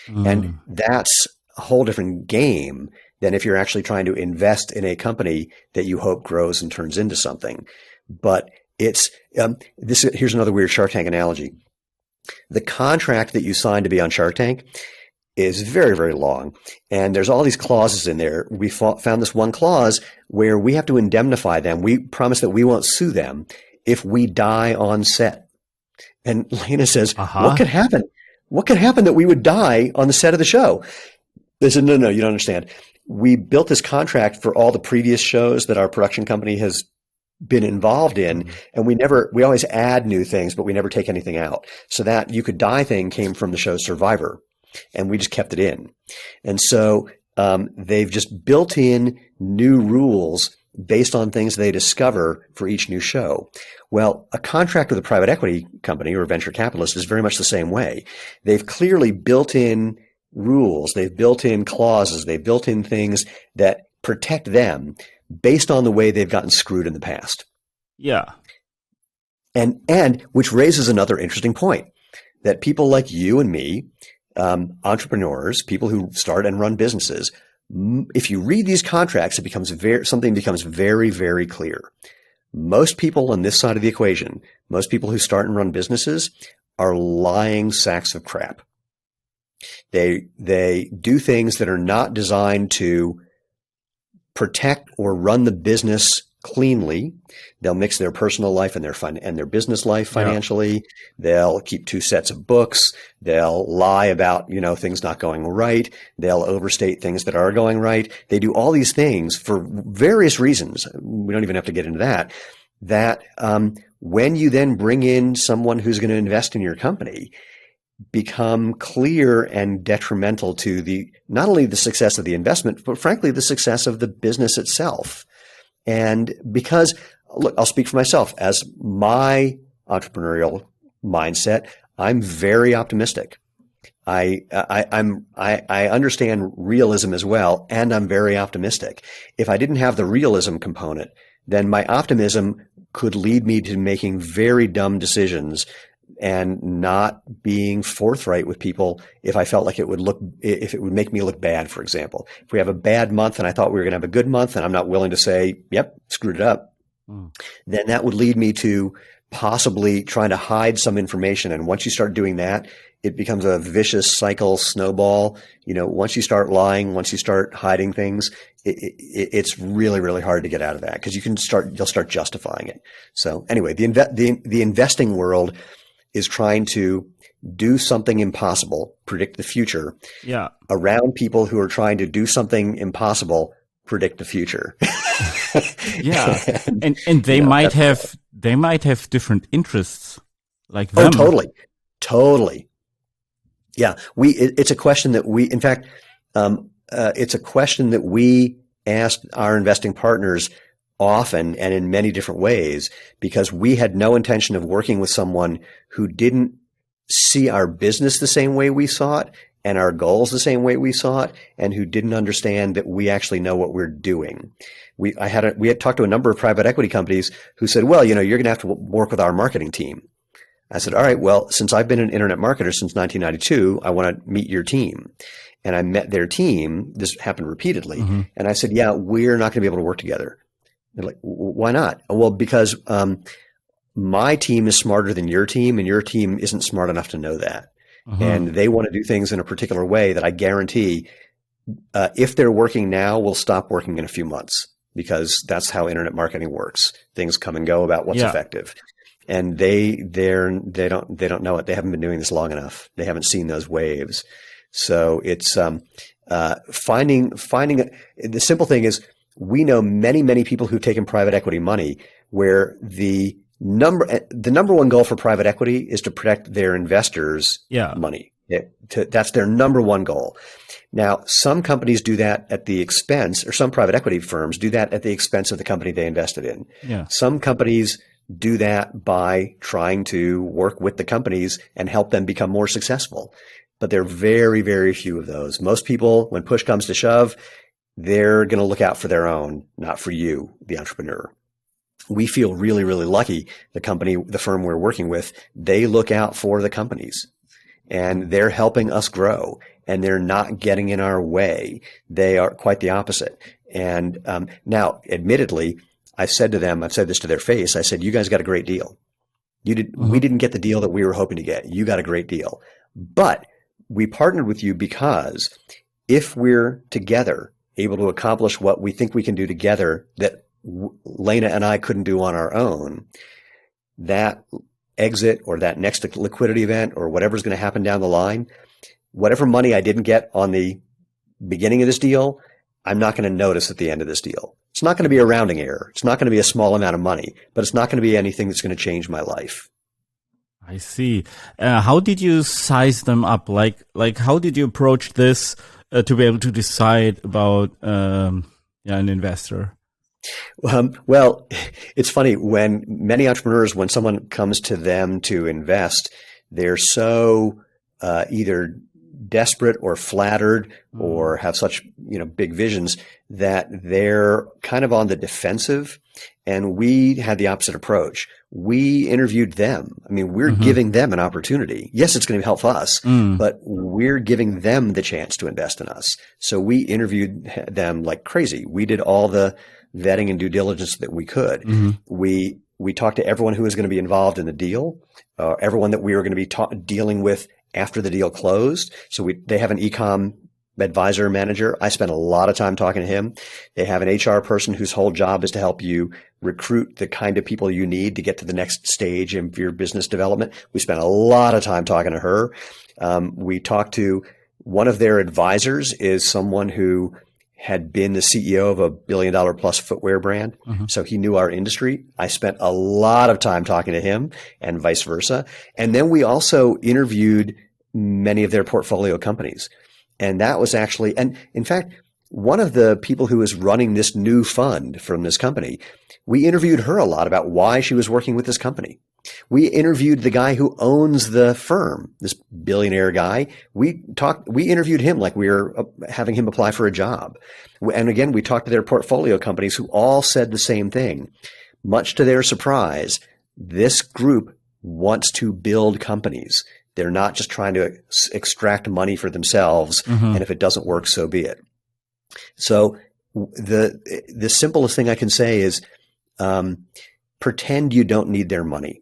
And that's a whole different game than if you're actually trying to invest in a company that you hope grows and turns into something. But it's here's another weird Shark Tank analogy. The contract that you sign to be on Shark Tank is very, very long. And there's all these clauses in there. We found this one clause where we have to indemnify them. We promise that we won't sue them if we die on set. And Lena says, What could happen? What could happen that we would die on the set of the show? They said, no, you don't understand. We built this contract for all the previous shows that our production company has been involved in, and we always add new things, but we never take anything out. So that you could die thing came from the show Survivor, and we just kept it in. And so they've just built in new rules based on things they discover for each new show. Well, a contract with a private equity company or a venture capitalist is very much the same way. They've clearly built in rules, they've built in clauses, they've built in things that protect them based on the way they've gotten screwed in the past. Yeah. And which raises another interesting point, that people like you and me, entrepreneurs, people who start and run businesses, if you read these contracts, something becomes very, very clear. Most people on this side of the equation, most people who start and run businesses, are lying sacks of crap. They do things that are not designed to protect or run the business cleanly. They'll mix their personal life and their business life financially. Yeah. They'll keep two sets of books. They'll lie about, things not going right. They'll overstate things that are going right. They do all these things for various reasons. We don't even have to get into that. When you then bring in someone who's going to invest in your company, become clear and detrimental to not only the success of the investment, but frankly, the success of the business itself. And because, look, I'll speak for myself. As my entrepreneurial mindset, I'm very optimistic. I understand realism as well, and I'm very optimistic. If I didn't have the realism component, then my optimism could lead me to making very dumb decisions and not being forthright with people if I felt like if it would make me look bad, for example. If we have a bad month and I thought we were going to have a good month and I'm not willing to say, yep, screwed it up, then that would lead me to possibly trying to hide some information. And once you start doing that, it becomes a vicious cycle, snowball. Once you start lying, once you start hiding things, it's really, really hard to get out of that because you'll start justifying it. So anyway, the investing world is trying to do something impossible, predict the future, around people who are trying to do something impossible, predict the future. Yeah, and they might have different interests, like them. Oh, totally. Yeah, it's a question that it's a question that we asked our investing partners often and in many different ways, because we had no intention of working with someone who didn't see our business the same way we saw it and our goals the same way we saw it, and who didn't understand that we actually know what we're doing. We had talked to a number of private equity companies who said, well, you're going to have to work with our marketing team. I said, all right, well, since I've been an internet marketer since 1992, I want to meet your team. And I met their team. This happened repeatedly. Mm-hmm. And I said, yeah, we're not going to be able to work together. They're like, why not? Well, because my team is smarter than your team, and your team isn't smart enough to know that. Uh-huh. And they want to do things in a particular way that I guarantee if they're working now, will stop working in a few months, because that's how internet marketing works. Things come and go about what's effective. And they don't know it. They haven't been doing this long enough. They haven't seen those waves. So it's finding the simple thing is, we know many people who've taken private equity money where the number one goal for private equity is to protect their investors' money. That's their number one goal. Now, some companies do that at the expense, or some private equity firms do that at the expense of the company they invested in. Yeah. Some companies do that by trying to work with the companies and help them become more successful. But there are very, very few of those. Most people, when push comes to shove, they're going to look out for their own, not for you, the entrepreneur. We feel really, really lucky. The firm we're working with, they look out for the companies, and they're helping us grow, and they're not getting in our way. They are quite the opposite. And now, admittedly, I've said this to their face. I said, you guys got a great deal. We didn't get the deal that we were hoping to get. You got a great deal. But we partnered with you because if we're together able to accomplish what we think we can do together that Lena and I couldn't do on our own, that exit or that next liquidity event or whatever's going to happen down the line, whatever money I didn't get on the beginning of this deal, I'm not going to notice at the end of this deal. It's not going to be a rounding error. It's not going to be a small amount of money, but it's not going to be anything that's going to change my life. I see. How did you size them up? Like how did you approach this to be able to decide about an investor? Well, it's funny when many entrepreneurs, when someone comes to them to invest, they're so either desperate or flattered or have such big visions that they're kind of on the defensive. And we had the opposite approach. we interviewed them. I mean, we're giving them an opportunity. Yes, it's going to help us, but we're giving them the chance to invest in us. So we interviewed them like crazy. We did all the vetting and due diligence that we could. We talked to everyone who was going to be involved in the deal, everyone that we were going to be dealing with after the deal closed. So they have an e-com advisor manager. I spent a lot of time talking to him. They have an HR person whose whole job is to help you recruit the kind of people you need to get to the next stage of your business development. We spent a lot of time talking to her. We talked to one of their advisors is someone who had been the CEO of $1 billion plus footwear brand. So he knew our industry. I spent a lot of time talking to him and vice versa. And then we also interviewed many of their portfolio companies. And that was actually, and in fact, one of the people who was running this new fund from this company, we interviewed her a lot about why she was working with this company. We interviewed the guy who owns the firm, this billionaire guy. We interviewed him like we were having him apply for a job. And again, we talked to their portfolio companies who all said the same thing. Much to their surprise, this group wants to build companies. They're not just trying to extract money for themselves. And if it doesn't work, so be it. So the simplest thing I can say is, pretend you don't need their money.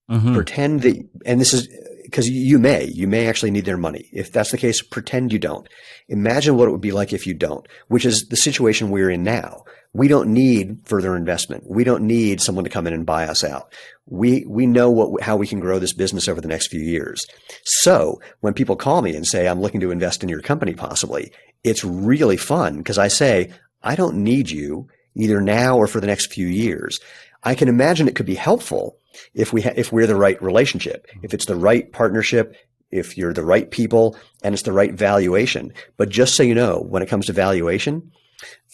Pretend that, and this is because you may actually need their money. If that's the case, pretend you don't. Imagine what it would be like if you don't, which is the situation we're in now. We don't need further investment. We don't need someone to come in and buy us out. We know how we can grow this business over the next few years. So when people call me and say, I'm looking to invest in your company possibly, it's really fun because I say, I don't need you either now or for the next few years. I can imagine it could be helpful if we're the right relationship, if it's the right partnership, if you're the right people and it's the right valuation. But just so you know, when it comes to valuation,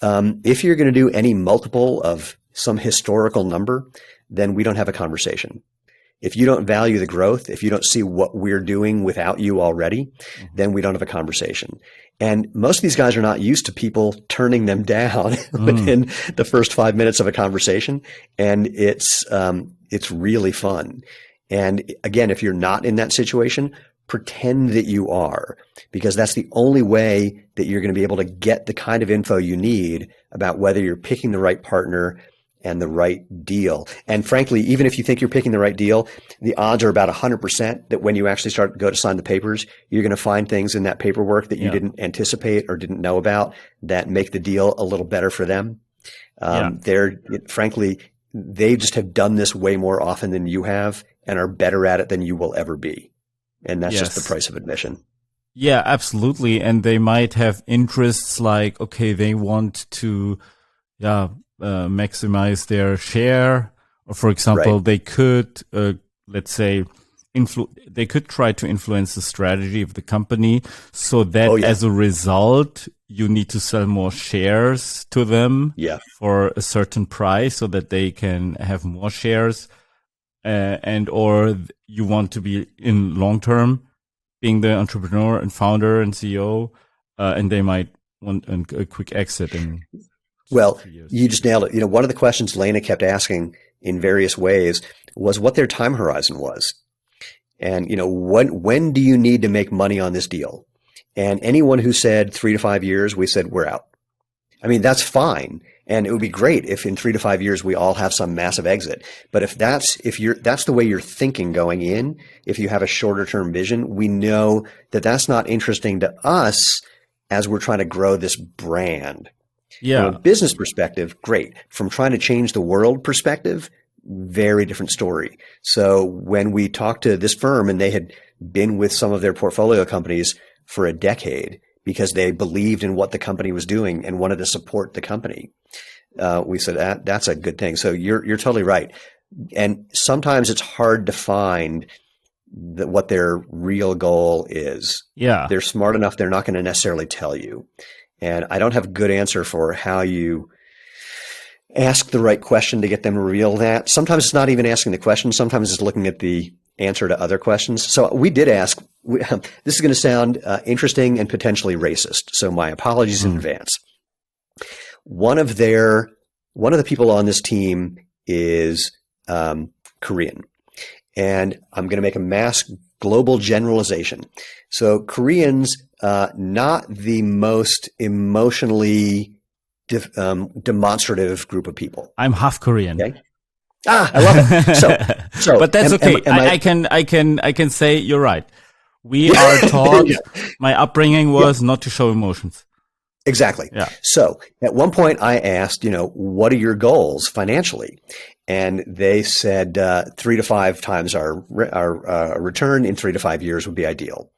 if you're going to do any multiple of some historical number, then we don't have a conversation. If you don't value the growth, if you don't see what we're doing without you already, then we don't have a conversation. And most of these guys are not used to people turning them down within the first 5 minutes of a conversation. And it's really fun. And again, if you're not in that situation, pretend that you are, because that's the only way that you're going to be able to get the kind of info you need about whether you're picking the right partner and the right deal. And frankly, even if you think you're picking the right deal, the odds are about 100% that when you actually go to sign the papers, you're going to find things in that paperwork that you didn't anticipate or didn't know about that make the deal a little better for them. Frankly, they just have done this way more often than you have and are better at it than you will ever be. And that's just the price of admission. Yeah, absolutely. And they might have interests like, okay, they want to, maximize their share. Or for example, they could, let's say, they could try to influence the strategy of the company so that as a result, you need to sell more shares to them for a certain price so that they can have more shares. Or you want to be in long term, being the entrepreneur and founder and CEO, and they might want a quick exit. Well, you just nailed it. One of the questions Lena kept asking in various ways was what their time horizon was. And, when do you need to make money on this deal? And anyone who said 3 to 5 years, we said, we're out. I mean, that's fine. And it would be great if in 3 to 5 years, we all have some massive exit. But if that's the way you're thinking going in, if you have a shorter term vision, we know that that's not interesting to us as we're trying to grow this brand. Yeah. From a business perspective, great. From trying to change the world perspective, very different story. So when we talked to this firm and they had been with some of their portfolio companies for a decade because they believed in what the company was doing and wanted to support the company, we said that's a good thing. So you're totally right. And sometimes it's hard to find what their real goal is. Yeah. They're smart enough. They're not going to necessarily tell you. And I don't have a good answer for how you ask the right question to get them to reveal that. Sometimes it's not even asking the question. Sometimes it's looking at the answer to other questions. So we did ask, this is going to sound interesting and potentially racist. So my apologies in advance. One of the people on this team is Korean. And I'm going to make a mass global generalization. So Koreans, not the most emotionally demonstrative group of people. I'm half Korean. Okay. I love it. So, but that's okay. I can say you're right. We are taught. My upbringing was not to show emotions. Exactly. Yeah. So at one point I asked, what are your goals financially? And they said 3 to 5 times our return in 3 to 5 years would be ideal.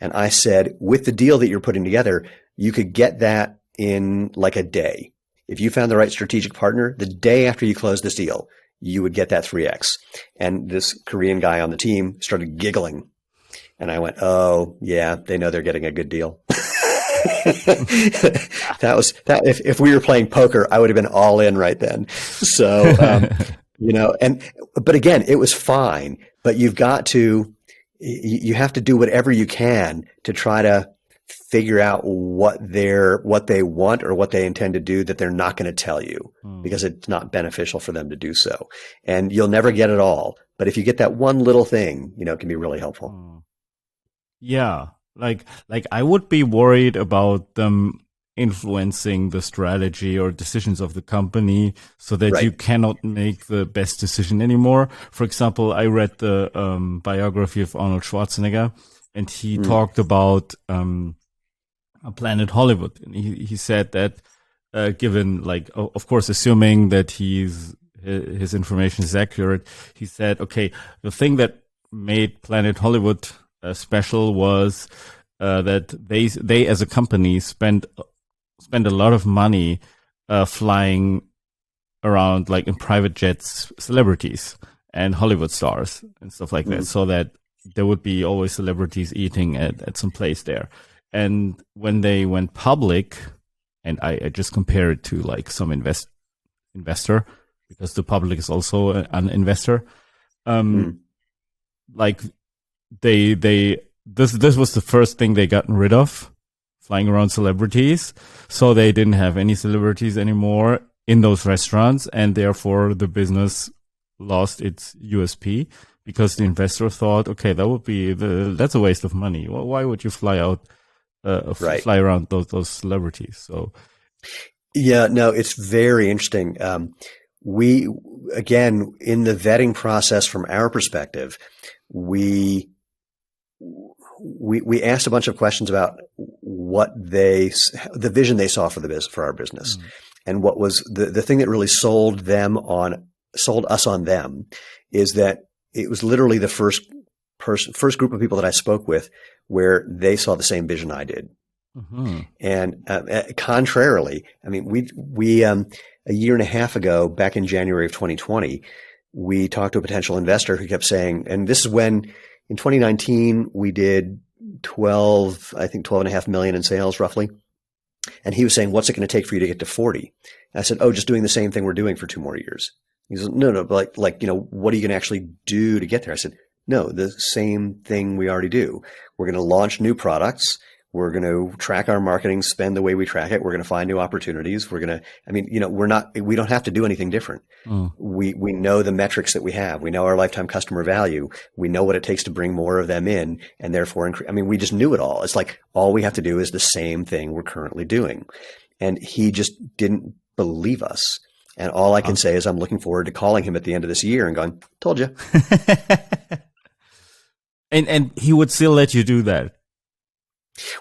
And I said, with the deal that you're putting together, you could get that in like a day. If you found the right strategic partner, the day after you close this deal, you would get that 3x. And this Korean guy on the team started giggling. And I went, oh, yeah, they know they're getting a good deal. That was that. If we were playing poker, I would have been all in right then. So, but again, it was fine. But you have to do whatever you can to try to figure out what they want or what they intend to do that they're not going to tell you because it's not beneficial for them to do so. And you'll never get it all. But if you get that one little thing, it can be really helpful. Yeah. Like I would be worried about them influencing the strategy or decisions of the company so that you cannot make the best decision anymore. For example, I read the biography of Arnold Schwarzenegger, and he talked about Planet Hollywood. And he said that given, like, of course, assuming that his information is accurate, he said, okay, the thing that made Planet Hollywood special was that they as a company spend a lot of money flying around, like, in private jets, celebrities and Hollywood stars and stuff like that, so that there would be always celebrities eating at some place there. And when they went public, and I just compare it to like some investor, because the public is also an investor, like this was the first thing they gotten rid of, flying around celebrities. So they didn't have any celebrities anymore in those restaurants, and therefore the business lost its USP because the investor thought, okay, that's a waste of money. Well, why would you fly around those celebrities? So, yeah, no, it's very interesting. We, again, in the vetting process from our perspective, we asked a bunch of questions about what the vision they saw for our business, and what was the thing that really sold us on them is that it was literally the first group of people that I spoke with where they saw the same vision I did. And contrarily, I mean, we a year and a half ago, back in January of 2020, we talked to a potential investor who kept saying, and this is when in 2019 we did 12.5 million in sales roughly. And he was saying, what's it going to take for you to get to 40? And I said, oh, just doing the same thing we're doing for 2 more years. He said, no, but like, what are you going to actually do to get there? I said, no, the same thing we already do. We're going to launch new products. We're going to track our marketing spend the way we track it. We're going to find new opportunities. We don't have to do anything different. We know the metrics that we have. We know our lifetime customer value. We know what it takes to bring more of them in, and therefore, we just knew it all. It's like all we have to do is the same thing we're currently doing. And he just didn't believe us. And all I can say is I'm looking forward to calling him at the end of this year and going, told you. And he would still let you do that.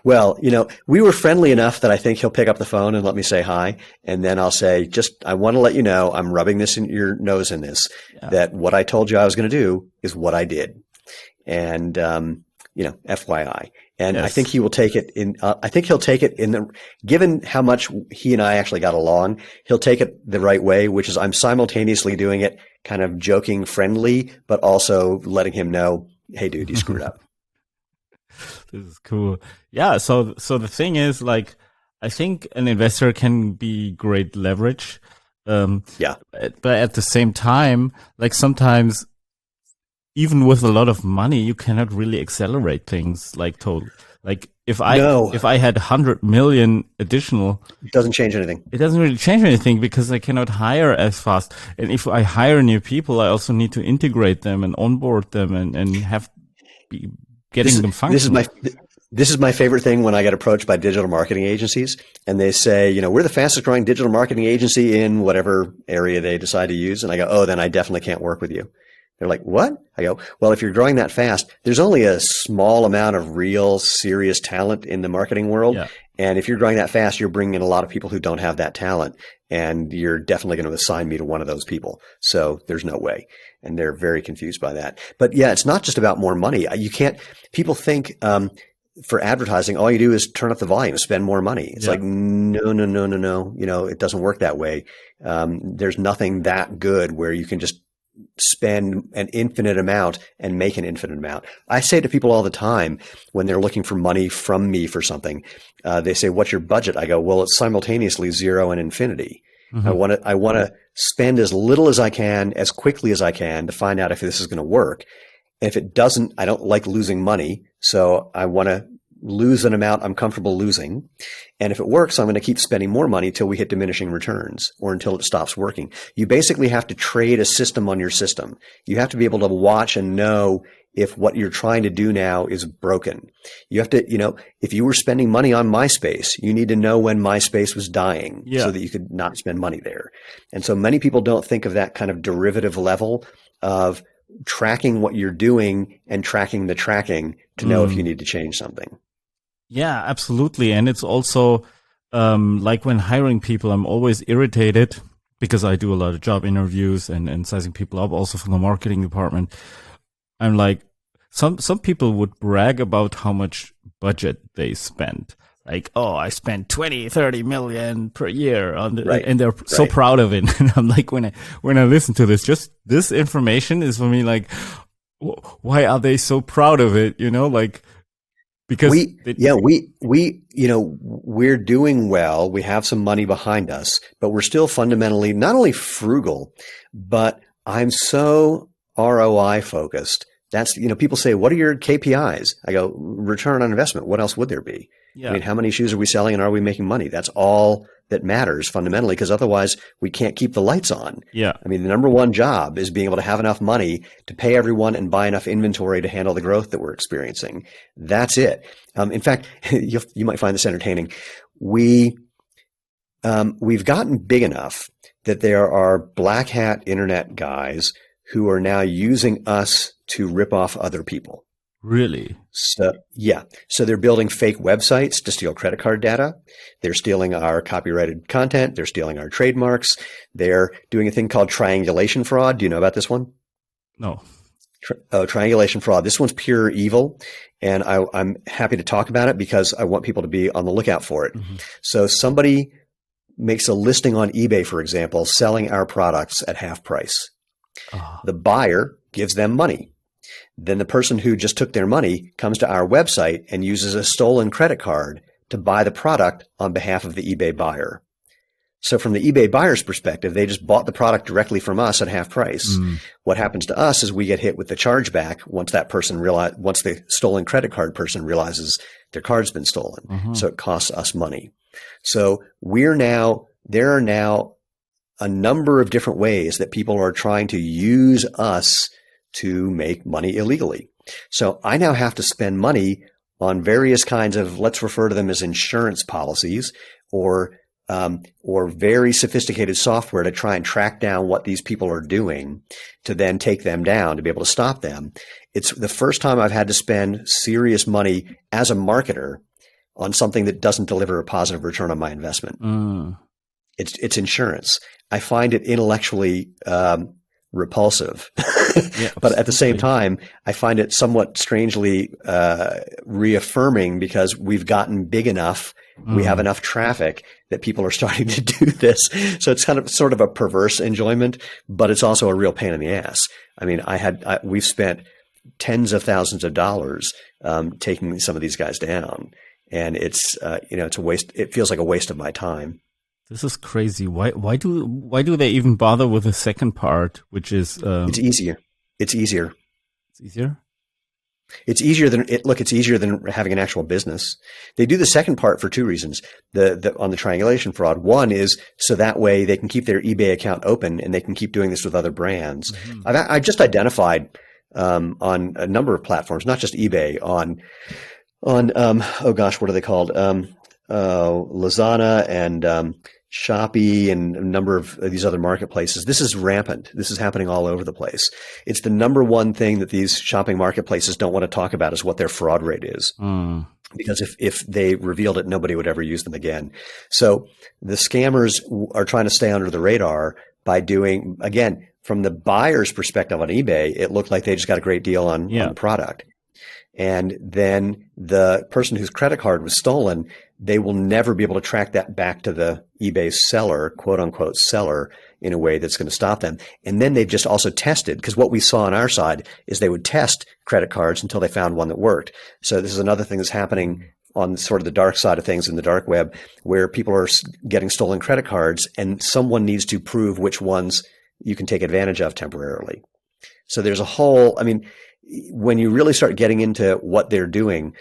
Well, we were friendly enough that I think he'll pick up the phone and let me say hi. And then I'll say, I want to let you know, I'm rubbing this in your nose in this, that what I told you I was going to do is what I did. And, FYI. And yes. I think he will take it given how much he and I actually got along, he'll take it the right way, which is I'm simultaneously doing it kind of joking, friendly, but also letting him know, hey dude, you screwed up. This is cool. Yeah. So the thing is, like, I think an investor can be great leverage. But at the same time, like sometimes even with a lot of money, you cannot really accelerate things like if No. I had 100 million additional, It doesn't change anything. it doesn't really change anything because I cannot hire as fast. And if I hire new people, I also need to integrate them and onboard them and have getting them functional. This is my favorite thing when I get approached by digital marketing agencies and they say, you know, we're the fastest growing digital marketing agency in whatever area they decide to use. And I go, oh, then I definitely can't work with you. They're like, what? I go, well, if you're growing that fast, there's only a small amount of real serious talent in the marketing world. Yeah. And if you're growing that fast, you're bringing in a lot of people who don't have that talent. And you're definitely going to assign me to one of those people. So there's no way. And they're very confused by that. But yeah, it's not just about more money. You can't, people think, for advertising, all you do is turn up the volume, spend more money. It's like, no. You know, it doesn't work that way. There's nothing that good where you can just spend an infinite amount and make an infinite amount. I say to people all the time when they're looking for money from me for something, they say, what's your budget? I go, well, it's simultaneously zero and infinity. Mm-hmm. I want to spend as little as I can, as quickly as I can to find out if this is going to work. And if it doesn't, I don't like losing money. So I want to lose an amount I'm comfortable losing. And if it works, I'm going to keep spending more money till we hit diminishing returns or until it stops working. You basically have to trade a system on your system. You have to be able to watch and know if what you're trying to do now is broken. You have to, you know, if you were spending money on MySpace, you need to know when MySpace was dying so that you could not spend money there. And so many people don't think of that kind of derivative level of tracking what you're doing and tracking the tracking to know if you need to change something. Yeah, absolutely. And it's also like when hiring people, I'm always irritated because I do a lot of job interviews and sizing people up also from the marketing department. I'm like, some people would brag about how much budget they spend. Like, oh, I spent 20, 30 million per year on the, and they're so proud of it. And I'm like, when I listen to this, just this information is for me like, why are they so proud of it? You know, like, because we're doing well. We have some money behind us, but we're still fundamentally not only frugal, but I'm so ROI focused. That's, you know, people say, what are your KPIs? I go, return on investment. What else would there be? Yeah. I mean, how many shoes are we selling and are we making money? That's all that matters fundamentally, because otherwise we can't keep the lights on. Yeah. I mean, the number one job is being able to have enough money to pay everyone and buy enough inventory to handle the growth that we're experiencing. That's it. In fact, you might find this entertaining. We've gotten big enough that there are black hat internet guys who are now using us to rip off other people. Really? So, yeah. So they're building fake websites to steal credit card data. They're stealing our copyrighted content. They're stealing our trademarks. They're doing a thing called triangulation fraud. Do you know about this one? No. Triangulation fraud. This one's pure evil. And I'm happy to talk about it because I want people to be on the lookout for it. Mm-hmm. So somebody makes a listing on eBay, for example, selling our products at half price. Oh. The buyer gives them money. Then the person who just took their money comes to our website and uses a stolen credit card to buy the product on behalf of the eBay buyer. So from the eBay buyer's perspective, they just bought the product directly from us at half price. Mm. What happens to us is we get hit with the chargeback once once the stolen credit card person realizes their card's been stolen. Mm-hmm. So it costs us money. So there are now a number of different ways that people are trying to use us to make money illegally. So I now have to spend money on various kinds of, let's refer to them as insurance policies or very sophisticated software to try and track down what these people are doing to then take them down, to be able to stop them. It's the first time I've had to spend serious money as a marketer on something that doesn't deliver a positive return on my investment. Mm. It's insurance. I find it intellectually repulsive. Yeah, but at the same time, I find it somewhat strangely reaffirming because we've gotten big enough, we have enough traffic that people are starting to do this. So it's sort of a perverse enjoyment, but it's also a real pain in the ass. I mean, we've spent tens of thousands of dollars taking some of these guys down, and it's it's a waste. It feels like a waste of my time. This is crazy. Why do they even bother with the second part, which is it's easier. It's easier. It's easier? It's easier than it's easier than having an actual business. They do the second part for two reasons. On the triangulation fraud, one is so that way they can keep their eBay account open and they can keep doing this with other brands. Mm-hmm. I've just identified on a number of platforms, not just eBay, on oh gosh, what are they called? Lazada and Shopee and a number of these other marketplaces. This is rampant. This is happening all over the place. It's the number one thing that these shopping marketplaces don't want to talk about is what their fraud rate is. Because if they revealed it, nobody would ever use them again. So the scammers are trying to stay under the radar by doing, again, from the buyer's perspective on eBay, it looked like they just got a great deal on the product. And then the person whose credit card was stolen, they will never be able to track that back to the eBay seller, quote unquote seller, in a way that's going to stop them. And then they've just also tested, because what we saw on our side is they would test credit cards until they found one that worked. So this is another thing that's happening on sort of the dark side of things in the dark web, where people are getting stolen credit cards and someone needs to prove which ones you can take advantage of temporarily. So there's a whole, I mean, when you really start getting into what they're doing,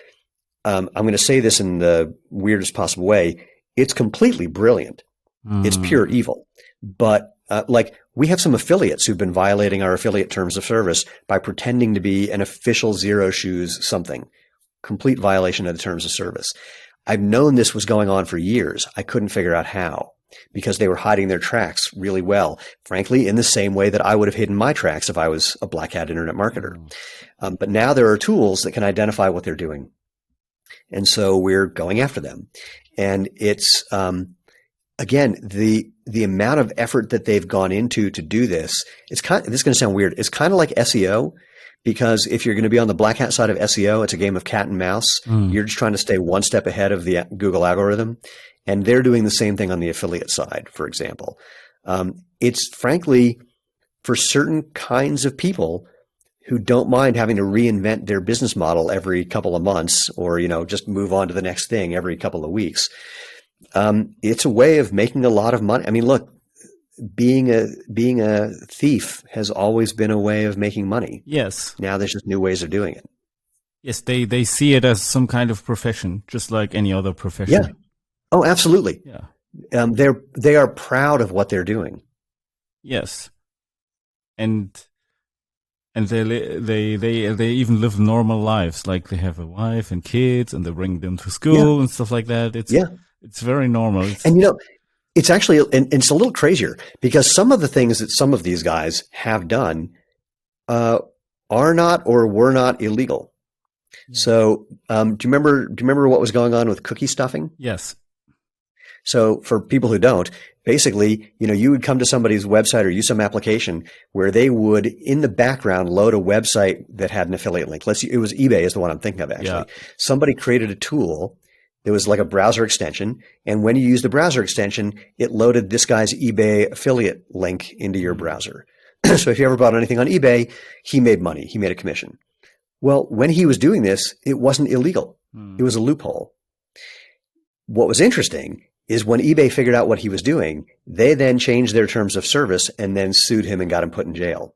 I'm going to say this in the weirdest possible way. It's completely brilliant. It's pure evil. But like we have some affiliates who've been violating our affiliate terms of service by pretending to be an official Xero Shoes something. Complete violation of the terms of service. I've known this was going on for years. I couldn't figure out how, because they were hiding their tracks really well, frankly, in the same way that I would have hidden my tracks if I was a black hat internet marketer. But now there are tools that can identify what they're doing. And so we're going after them. And it's, again, the amount of effort that they've gone into to do this, this is going to sound weird. It's kind of like SEO, because if you're going to be on the black hat side of SEO, it's a game of cat and mouse. You're just trying to stay one step ahead of the Google algorithm. And they're doing the same thing on the affiliate side, for example. It's frankly for certain kinds of people who don't mind having to reinvent their business model every couple of months, or, just move on to the next thing every couple of weeks. It's a way of making a lot of money. I mean, look, being a thief has always been a way of making money. Yes. Now there's just new ways of doing it. Yes, they see it as some kind of profession, just like any other profession. Yeah. Oh, absolutely. Yeah. They are proud of what they're doing. Yes. And they even live normal lives, like they have a wife and kids, and they bring them to school and stuff like that. It's very normal. And it's actually, and it's a little crazier, because some of the things that some of these guys have done are not or were not illegal. Yeah. So, do you remember what was going on with cookie stuffing? Yes. So for people who don't, basically, you would come to somebody's website or use some application where they would, in the background, load a website that had an affiliate link. It was eBay is the one I'm thinking of, actually. Yeah. Somebody created a tool. It was like a browser extension. And when you use the browser extension, it loaded this guy's eBay affiliate link into your browser. So if you ever bought anything on eBay, he made money. He made a commission. Well, when he was doing this, it wasn't illegal. It was a loophole. What was interesting is when eBay figured out what he was doing, they then changed their terms of service and then sued him and got him put in jail.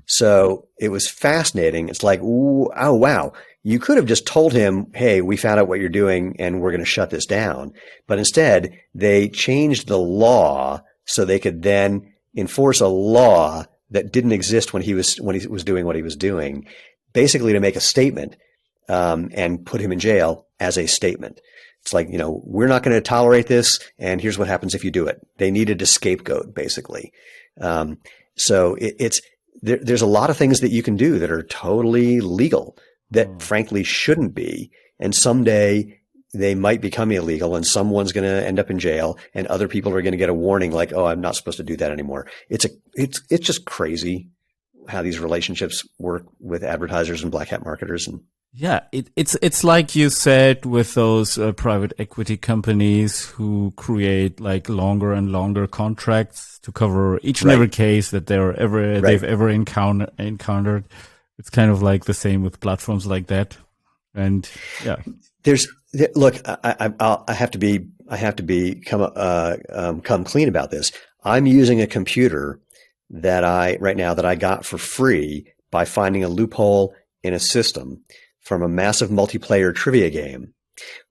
So it was fascinating. It's like, ooh, oh, wow. You could have just told him, hey, we found out what you're doing and we're going to shut this down. But instead, they changed the law so they could then enforce a law that didn't exist when he was doing what he was doing, basically to make a statement and put him in jail as a statement. It's like, we're not going to tolerate this, and here's what happens if you do it. They needed a scapegoat, basically. So there's a lot of things that you can do that are totally legal that frankly shouldn't be. And someday they might become illegal and someone's going to end up in jail and other people are going to get a warning like, oh, I'm not supposed to do that anymore. It's just crazy how these relationships work with advertisers and black hat marketers. And yeah, it's like you said with those private equity companies who create like longer and longer contracts to cover each and every case that they've ever encountered. It's kind of like the same with platforms like that. And yeah, look, I have to come clean about this. I'm using a computer that I got for free by finding a loophole in a system from a massive multiplayer trivia game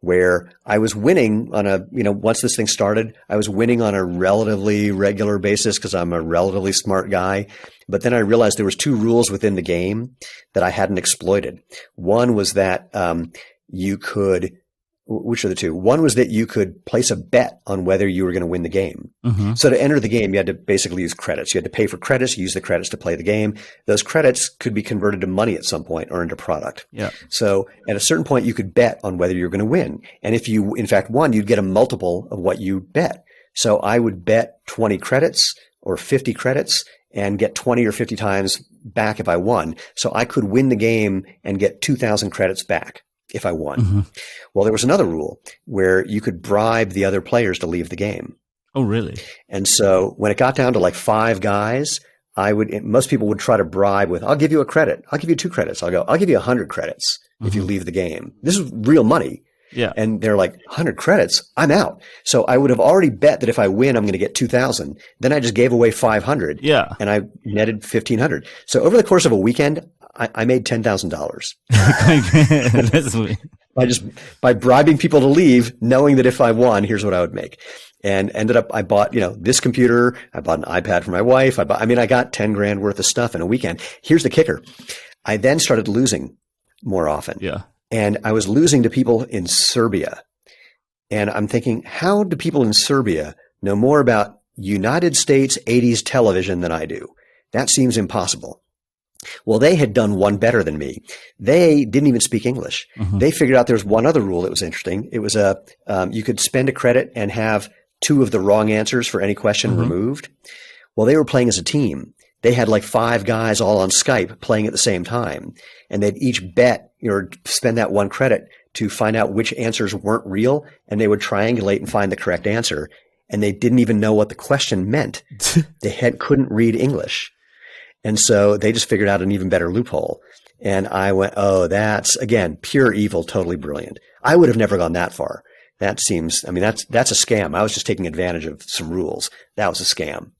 where I was winning on once this thing started, I was winning on a relatively regular basis because I'm a relatively smart guy. But then I realized there was two rules within the game that I hadn't exploited. One was that you could, which are the two? One was that you could place a bet on whether you were going to win the game. Mm-hmm. So to enter the game, you had to basically use credits. You had to pay for credits, use the credits to play the game. Those credits could be converted to money at some point or into product. Yeah. So at a certain point, you could bet on whether you're going to win. And if you, in fact, won, you'd get a multiple of what you bet. So I would bet 20 credits or 50 credits and get 20 or 50 times back if I won. So I could win the game and get 2,000 credits back if I won. Mm-hmm. Well, there was another rule where you could bribe the other players to leave the game. Oh, really? And so when it got down to like 5 guys, most people would try to bribe with, I'll give you a credit. I'll give you 2 credits. I'll give you 100 credits if you leave the game. This is real money. Yeah. And they're like, 100 credits? I'm out. So I would have already bet that if I win, I'm going to get 2,000. Then I just gave away 500. Yeah. And I netted 1,500. So over the course of a weekend, I made $10,000. By bribing people to leave, knowing that if I won, here's what I would make. And ended up, I bought, this computer. I bought an iPad for my wife. I got 10 grand worth of stuff in a weekend. Here's the kicker. I then started losing more often. Yeah. And I was losing to people in Serbia. And I'm thinking, how do people in Serbia know more about United States 80s television than I do? That seems impossible. Well, they had done one better than me. They didn't even speak English. Mm-hmm. They figured out there was one other rule that was interesting. It was you could spend a credit and have 2 of the wrong answers for any question removed. Well, they were playing as a team. They had like 5 guys all on Skype playing at the same time. And they'd each bet or spend that 1 credit to find out which answers weren't real. And they would triangulate and find the correct answer. And they didn't even know what the question meant. They couldn't read English. And so they just figured out an even better loophole. And I went, oh, that's, again, pure evil, totally brilliant. I would have never gone that far. That seems, that's a scam. I was just taking advantage of some rules. That was a scam.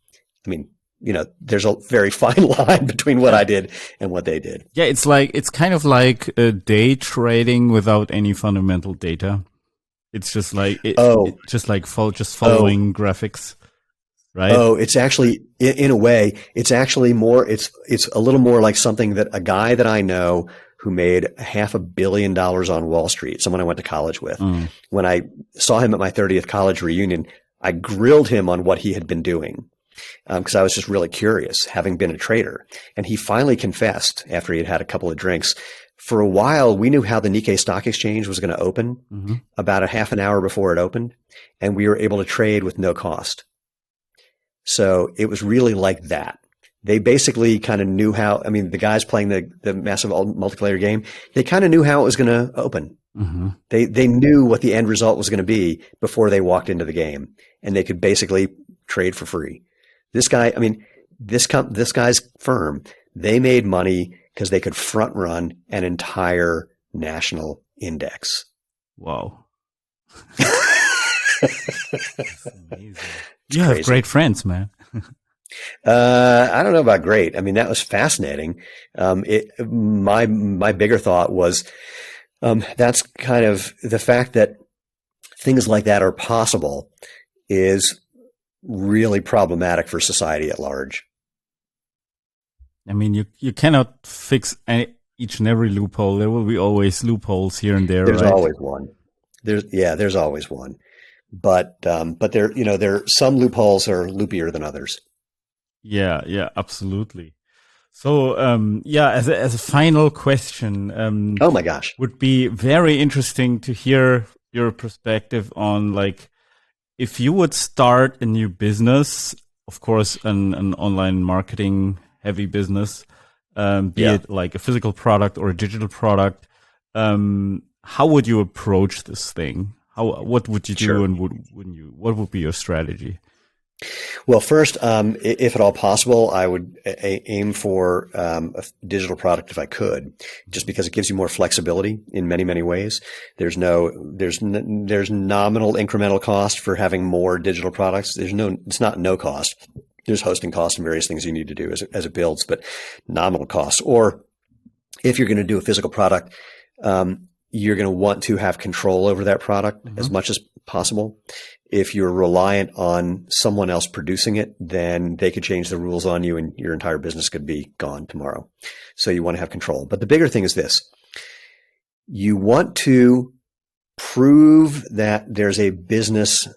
There's a very fine line between what I did and what they did. Yeah, it's kind of like day trading without any fundamental data. It's just like, following graphics. Right? Oh, it's actually, in a way, it's actually more, it's a little more like something that a guy that I know who made $500 million on Wall Street, someone I went to college with. When I saw him at my 30th college reunion, I grilled him on what he had been doing. Because I was just really curious, having been a trader. And he finally confessed after he had had a couple of drinks. For a while, we knew how the Nikkei Stock Exchange was going to open about a half an hour before it opened. And we were able to trade with no cost. So it was really like that. They basically kind of knew how, the guys playing the massive multiplayer game, they kind of knew how it was going to open. Mm-hmm. They knew what the end result was going to be before they walked into the game, and they could basically trade for free. This guy, this guy's firm, they made money because they could front run an entire national index. Wow. That's amazing. You have great friends, man. I don't know about great. That was fascinating. My bigger thought was, that's kind of the fact that things like that are possible is really problematic for society at large. You cannot fix each and every loophole. There will be always loopholes here and there. There's right? always one. There's always one. But some loopholes are loopier than others. Yeah, absolutely. So, as a final question, oh my gosh, would be very interesting to hear your perspective on if you would start a new business, of course, an online marketing heavy business, be it like a physical product or a digital product, how would you approach this thing? What would you do, Sure. and what would be your strategy? Well, first, if at all possible, I would aim for a digital product if I could, just because it gives you more flexibility in many, many ways. There's nominal incremental cost for having more digital products. It's not no cost. There's hosting costs and various things you need to do as it builds, but nominal costs. Or if you're going to do a physical product, you're going to want to have control over that product as much as possible. If you're reliant on someone else producing it, then they could change the rules on you and your entire business could be gone tomorrow. So you want to have control. But the bigger thing is this. You want to prove that there's a business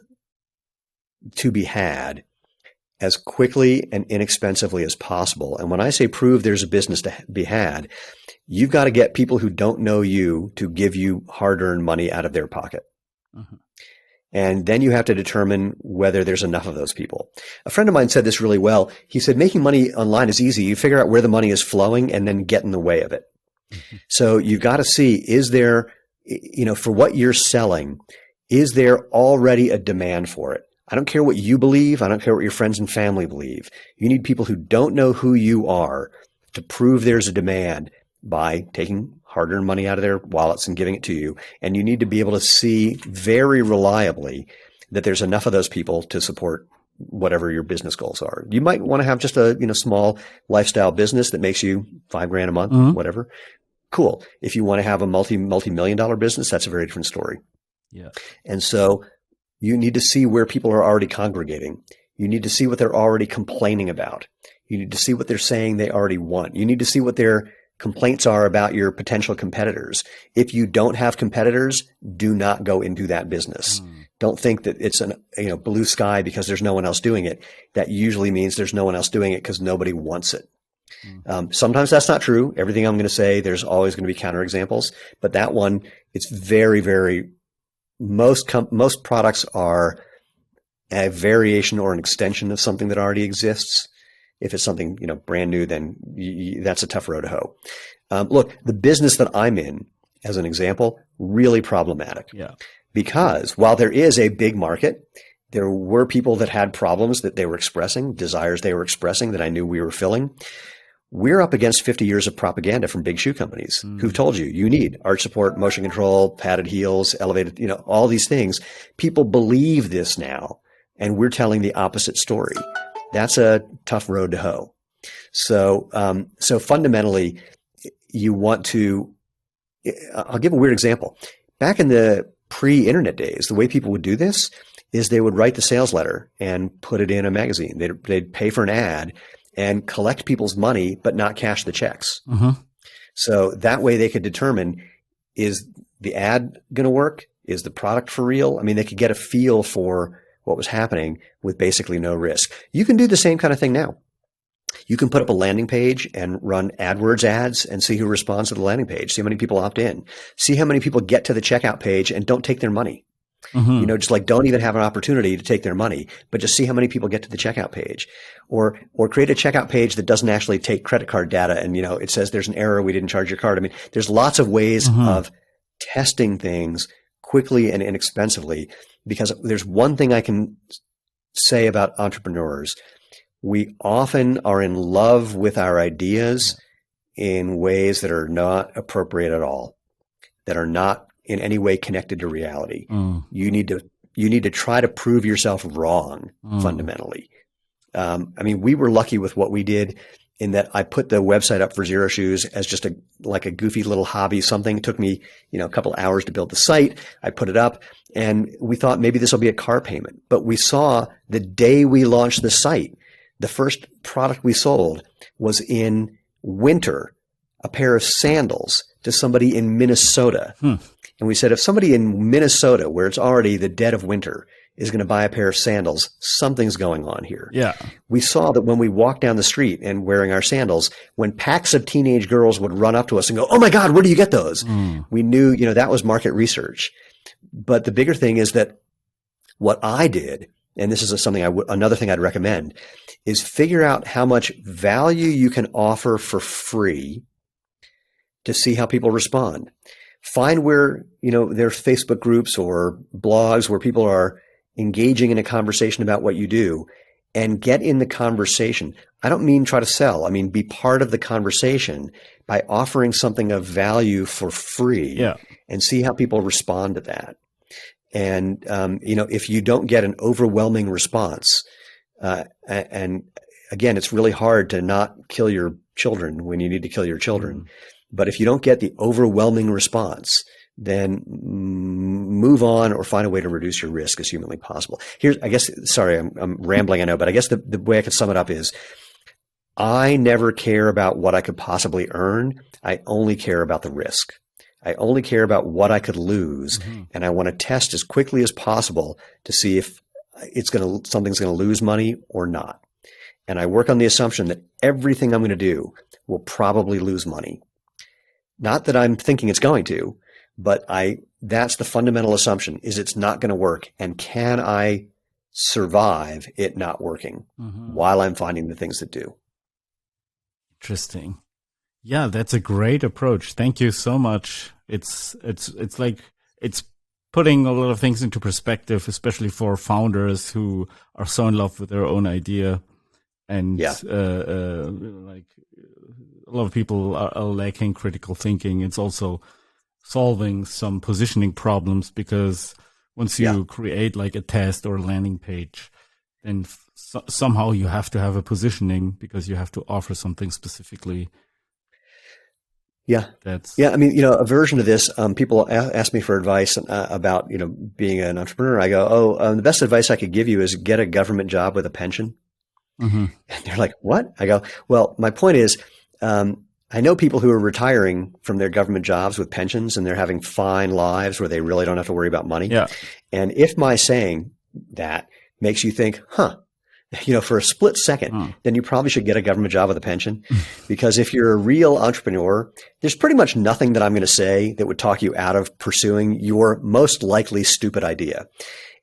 to be had as quickly and inexpensively as possible. And when I say prove there's a business to be had, you've got to get people who don't know you to give you hard-earned money out of their pocket. And then you have to determine whether there's enough of those people. A friend of mine said this really well. He said, making money online is easy. You figure out where the money is flowing and then get in the way of it. So you've got to see, is there, for what you're selling, is there already a demand for it? I don't care what you believe. I don't care what your friends and family believe. You need people who don't know who you are to prove there's a demand by taking hard-earned money out of their wallets and giving it to you. And you need to be able to see very reliably that there's enough of those people to support whatever your business goals are. You might want to have just a small lifestyle business that makes you $5,000 a month, whatever. Cool. If you want to have a multi-million dollar business, that's a very different story. Yeah. And so you need to see where people are already congregating. You need to see what they're already complaining about. You need to see what they're saying they already want. You need to see what their complaints are about your potential competitors. If you don't have competitors, do not go into that business. Don't think that it's blue sky because there's no one else doing it. That usually means there's no one else doing it because nobody wants it. Sometimes that's not true. Everything I'm going to say, there's always going to be counterexamples. But that one, it's very, very, most products are a variation or an extension of something that already exists. If it's something, brand new, then that's a tough road to hoe. Look, the business that I'm in, as an example, really problematic. Yeah. Because while there is a big market, there were people that had problems that they were expressing, desires they were expressing that I knew we were filling. We're up against 50 years of propaganda from big shoe companies who've told you need arch support, motion control, padded heels, elevated, all these things. People believe this now, and we're telling the opposite story. That's a tough road to hoe. So fundamentally, you want to, I'll give a weird example. Back in the pre-internet days, the way people would do this is they would write the sales letter and put it in a magazine. They'd pay for an ad and collect people's money, but not cash the checks. So that way they could determine, is the ad going to work? Is the product for real? I mean, they could get a feel for what was happening with basically no risk. You can do the same kind of thing now. You can put up a landing page and run AdWords ads and see who responds to the landing page. See how many people opt in. See how many people get to the checkout page and don't take their money. Just like don't even have an opportunity to take their money, but just see how many people get to the checkout page, or create a checkout page that doesn't actually take credit card data. And, it says there's an error. We didn't charge your card. I mean, there's lots of ways of testing things quickly and inexpensively, because there's one thing I can say about entrepreneurs. We often are in love with our ideas in ways that are not appropriate at all, that are not in any way connected to reality. You need to try to prove yourself wrong fundamentally. We were lucky with what we did in that I put the website up for Xero Shoes as just a goofy little hobby, something. It took me, a couple hours to build the site. I put it up and we thought maybe this will be a car payment, but we saw the day we launched the site, the first product we sold was in winter, a pair of sandals to somebody in Minnesota. And we said, if somebody in Minnesota, where it's already the dead of winter, is going to buy a pair of sandals, something's going on here. Yeah. We saw that when we walked down the street and wearing our sandals, when packs of teenage girls would run up to us and go, "Oh my God, where do you get those?" We knew, that was market research. But the bigger thing is that what I did, and this is another thing I'd recommend, is figure out how much value you can offer for free to see how people respond. Find where, there's Facebook groups or blogs where people are engaging in a conversation about what you do, and get in the conversation. I don't mean try to sell. I mean, be part of the conversation by offering something of value for free and see how people respond to that. And, if you don't get an overwhelming response, and again, it's really hard to not kill your children when you need to kill your children. But if you don't get the overwhelming response, then move on or find a way to reduce your risk as humanly possible. Here's, I guess, sorry, I'm rambling, I know, but I guess the way I could sum it up is I never care about what I could possibly earn. I only care about the risk. I only care about what I could lose. And I want to test as quickly as possible to see if something's going to lose money or not. And I work on the assumption that everything I'm going to do will probably lose money. Not that I'm thinking it's going to, but that's the fundamental assumption, is it's not going to work. And can I survive it not working while I'm finding the things that do? Interesting. Yeah, that's a great approach. Thank you so much. It's like it's putting a lot of things into perspective, especially for founders who are so in love with their own idea. And like a lot of people are lacking critical thinking. It's also solving some positioning problems, because once you create like a test or a landing page, then somehow you have to have a positioning, because you have to offer something specifically. Yeah. I mean, a version of this, people ask me for advice about, being an entrepreneur. I go, the best advice I could give you is get a government job with a pension. And they're like, what? I go, well, my point is, I know people who are retiring from their government jobs with pensions, and they're having fine lives where they really don't have to worry about money. Yeah. And if my saying that makes you think, for a split second, then you probably should get a government job with a pension. Because if you're a real entrepreneur, there's pretty much nothing that I'm going to say that would talk you out of pursuing your most likely stupid idea.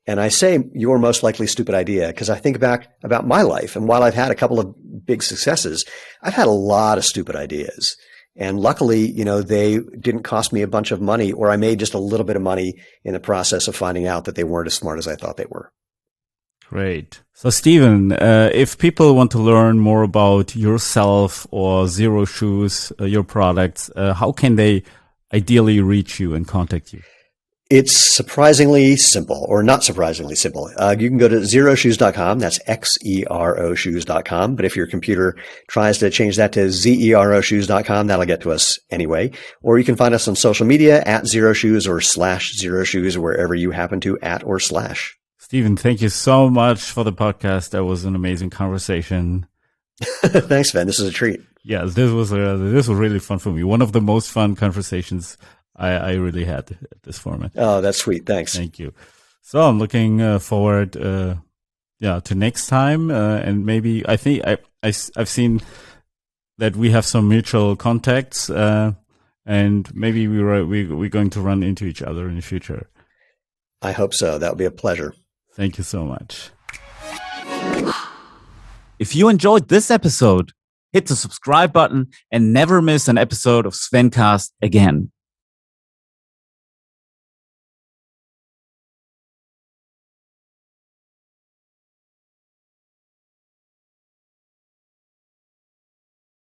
And I say your most likely stupid idea because I think back about my life. And while I've had a couple of big successes, I've had a lot of stupid ideas. And luckily, they didn't cost me a bunch of money, or I made just a little bit of money in the process of finding out that they weren't as smart as I thought they were. Great. So, Stephen, if people want to learn more about yourself or Xero Shoes, your products, how can they ideally reach you and contact you? It's surprisingly simple, or not surprisingly simple. You can go to xeroshoes.com. That's XEROshoes.com. But if your computer tries to change that to ZEROshoes.com, that'll get to us anyway. Or you can find us on social media at Xero Shoes or /Xero Shoes, wherever you happen to / or /. Stephen, thank you so much for the podcast. That was an amazing conversation. Thanks, Sven. This is a treat. Yeah, this was really fun for me. One of the most fun conversations I really had at this format. Oh, that's sweet. Thanks. Thank you. So I'm looking forward, to next time. And maybe I think I've seen that we have some mutual contacts, and maybe we're going to run into each other in the future. I hope so. That would be a pleasure. Thank you so much. If you enjoyed this episode, hit the subscribe button and never miss an episode of Svencast again.